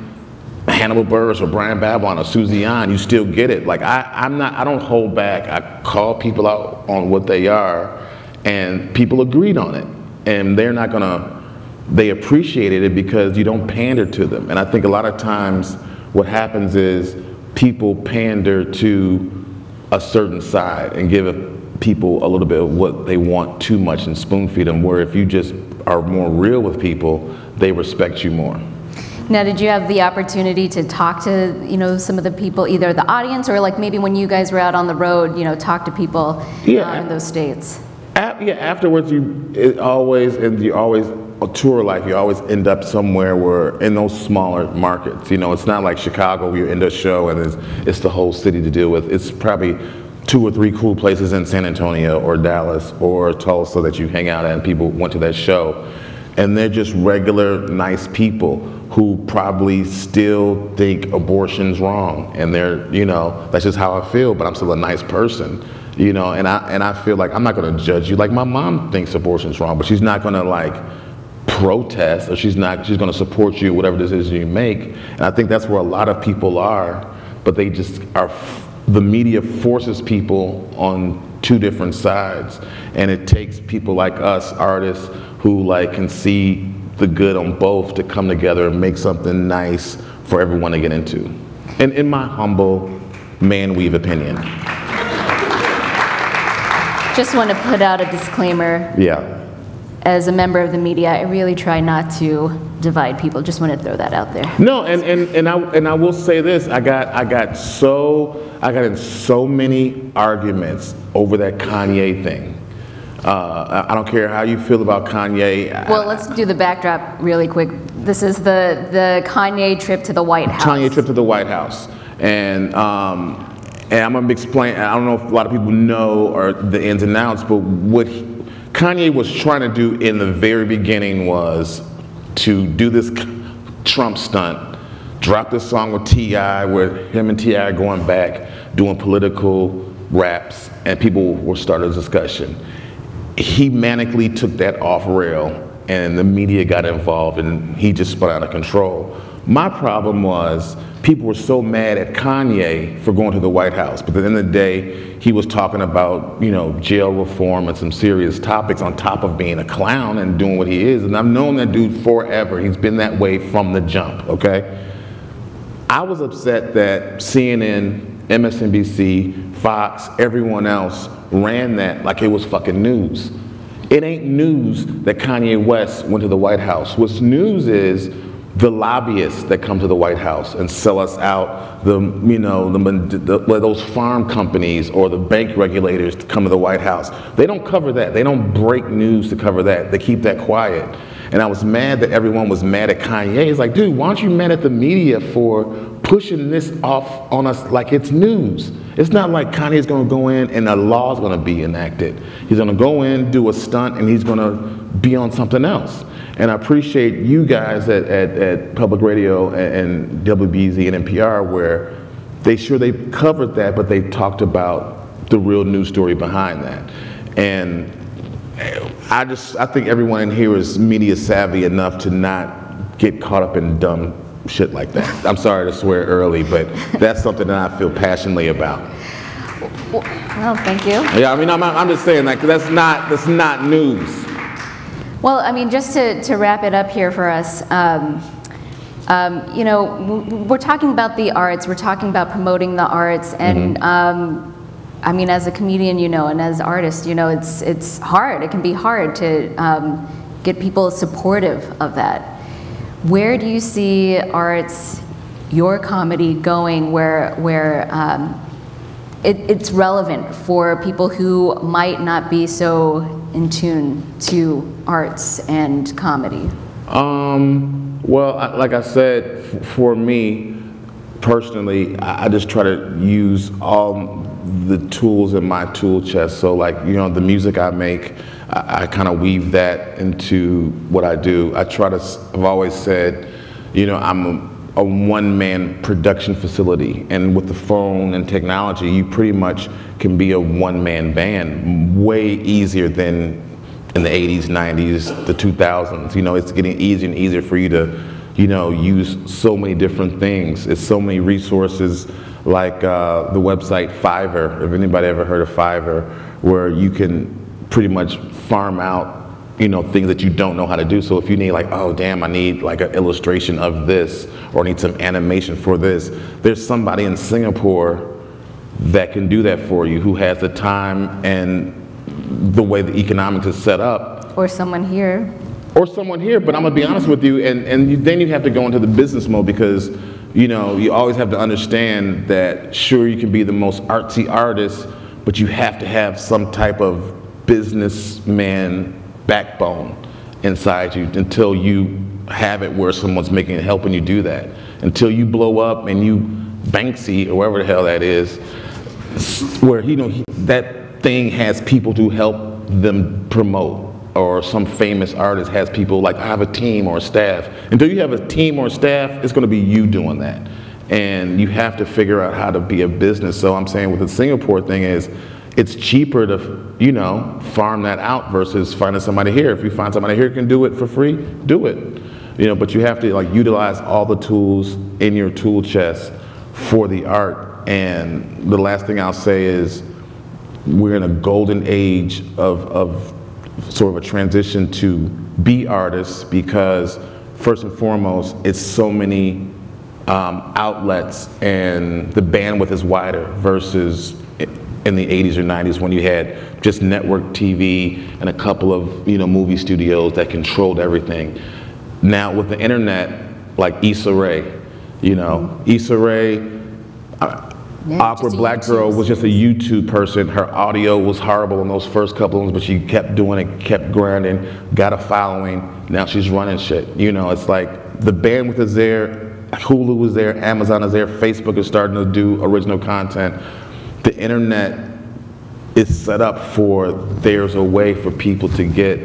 Hannibal Buress or Brian Babylon or Susie, you still get it. Like I don't hold back. I call people out on what they are, and people agreed on it. And they're not they appreciated it because you don't pander to them. And I think a lot of times what happens is people pander to a certain side and give people a little bit of what they want too much and spoon feed them, where if you just are more real with people, they respect you more. Now, did you have the opportunity to talk to, some of the people, either the audience or like maybe when you guys were out on the road, talk to people in those states? Afterwards, you always a tour life, you always end up somewhere where in those smaller markets. It's not like Chicago where you end a show and it's the whole city to deal with. It's probably 2 or 3 cool places in San Antonio or Dallas or Tulsa that you hang out at and people went to that show. And they're just regular, nice people who probably still think abortion's wrong. And they're, that's just how I feel, but I'm still a nice person. And I feel like I'm not gonna judge you. Like my mom thinks abortion's wrong, but she's not gonna like protest, or she's gonna support you, whatever decision you make. And I think that's where a lot of people are, but they just are, the media forces people on 2 different sides. And it takes people like us, artists, who can see the good on both to come together and make something nice for everyone to get into. And in my humble man-weave opinion. Just want to put out a disclaimer. Yeah. As a member of the media, I really try not to divide people. Just want to throw that out there. No, and I will say this. I got in so many arguments over that Kanye thing. I don't care how you feel about Kanye. Well, let's do the backdrop really quick. This is the Kanye trip to the White House. Kanye trip to the White House, and I'm gonna explain. I don't know if a lot of people know or the ins and outs, but what Kanye was trying to do in the very beginning was to do this Trump stunt, drop this song with T.I. where him and T.I. are going back, doing political raps, and people were starting a discussion. He manically took that off rail, and the media got involved, and he just spun out of control. My problem was people were so mad at Kanye for going to the White House, but at the end of the day, he was talking about, jail reform and some serious topics on top of being a clown and doing what he is. And I've known that dude forever. He's been that way from the jump, okay? I was upset that CNN, MSNBC, Fox, everyone else ran that like it was fucking news. It ain't news that Kanye West went to the White House. What's news is the lobbyists that come to the White House and sell us out, those farm companies or the bank regulators to come to the White House. They don't cover that. They don't break news to cover that. They keep that quiet. And I was mad that everyone was mad at Kanye. It's like, dude, why aren't you mad at the media for pushing this off on us like it's news? It's not like Kanye's gonna go in and a law's gonna be enacted. He's gonna go in, do a stunt, and he's gonna be on something else. And I appreciate you guys at Public Radio and WBEZ and NPR where they covered that, but they talked about the real news story behind that. And I think everyone in here is media savvy enough to not get caught up in dumb shit like that. I'm sorry to swear early, but that's something that I feel passionately about. Well, thank you. Yeah, I mean, I'm just saying that that's not news. Well, I mean, just to wrap it up here for us, we're talking about the arts, we're talking about promoting the arts, and I mean, as a comedian, and as artists, it's hard. It can be hard to get people supportive of that. Where do you see arts, your comedy going where it's relevant for people who might not be so in tune to arts and comedy? Well, like I said, for me personally, I just try to use all the tools in my tool chest. So like, the music I make, I kind of weave that into what I do. I've always said, I'm a one-man production facility, and with the phone and technology, you pretty much can be a one-man band way easier than in the 80s, 90s, the 2000s. It's getting easier and easier for you to, use so many different things. It's so many resources, like the website Fiverr, if anybody ever heard of Fiverr, where you can pretty much farm out things that you don't know how to do. So if you need like, oh damn, I need like an illustration of this, or I need some animation for this, there's somebody in Singapore that can do that for you, who has the time and the way the economics is set up. Or someone here. But I'm gonna be honest with you, then you have to go into the business mode, because you always have to understand that sure, you can be the most artsy artist, but you have to have some type of businessman backbone inside you until you have it where someone's helping you do that. Until you blow up and you Banksy or whatever the hell that is, where that thing has people to help them promote, or some famous artist has people like, I have a team or a staff. Until you have a team or a staff, it's going to be you doing that, and you have to figure out how to be a business. So I'm saying with the Singapore thing is, it's cheaper to, farm that out versus finding somebody here. If you find somebody here who can do it for free, do it. But you have to utilize all the tools in your tool chest for the art. And the last thing I'll say is, we're in a golden age of sort of a transition to be artists, because first and foremost, it's so many outlets, and the bandwidth is wider versus in the 80s or 90s, when you had just network TV and a couple of movie studios that controlled everything. Now with the internet, like Issa Rae, Issa Rae, Awkward Black Girl was just a YouTube person. Her audio was horrible in those first couple of ones, but she kept doing it, kept grinding, got a following. Now she's running shit. It's like the bandwidth is there, Hulu is there, Amazon is there, Facebook is starting to do original content. The internet is set up for, there's a way for people to get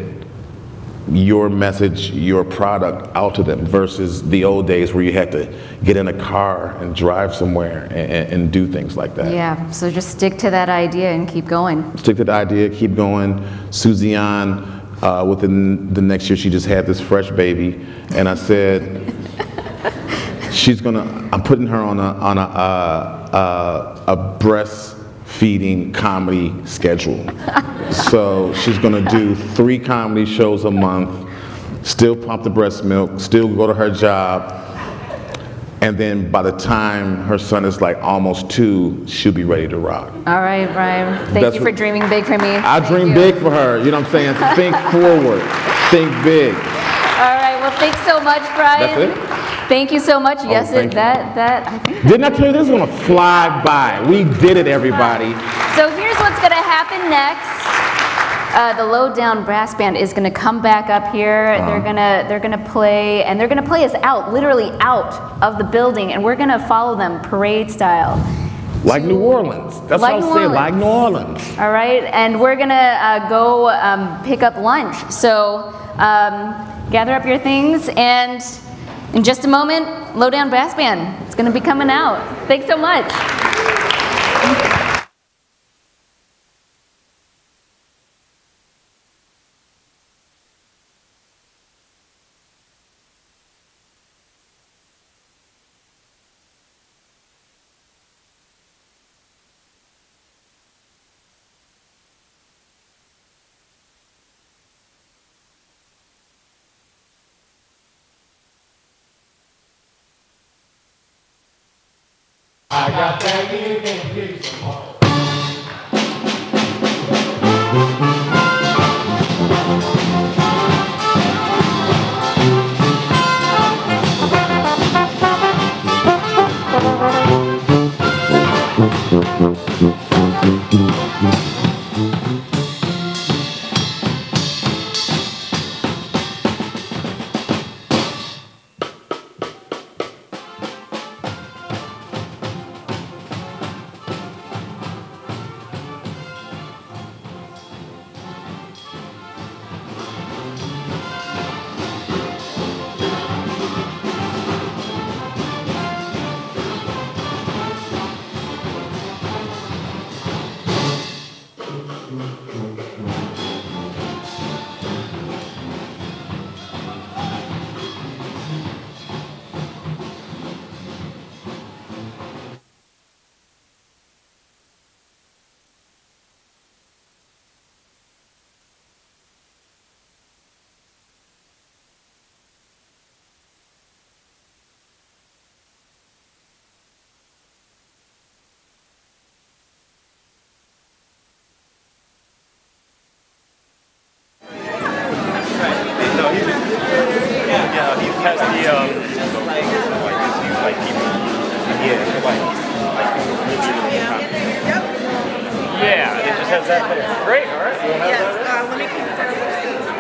your message, your product out to them, versus the old days where you had to get in a car and drive somewhere and do things like that. Yeah, so just stick to that idea and keep going. Stick to the idea, keep going. Susie, within the next year, she just had this fresh baby, and I said, I'm putting her on a breastfeeding comedy schedule. So she's gonna do 3 comedy shows a month, still pump the breast milk, still go to her job, and then by the time her son is like almost 2, she'll be ready to rock. All right, Brian. Thank you for dreaming big for me. I dream big for her, you know what I'm saying? Think forward, think big. All right, well, thanks so much, Brian. That's it? Thank you so much. Yes, thank you. I think. Didn't I tell you this is gonna fly by? We did it, everybody. So here's what's gonna happen next. The LowDown brass band is gonna come back up here. They're gonna play, and they're gonna play us out, literally out of the building, and we're gonna follow them parade style. Like New Orleans. That's what I was saying, like New Orleans. All right, and we're gonna go pick up lunch. So gather up your things, and in just a moment, LowDown brass band. It's gonna be coming out. Thanks so much. I got that in some more. Yeah, it just has that there. Great, all right. Yes, let me confirm.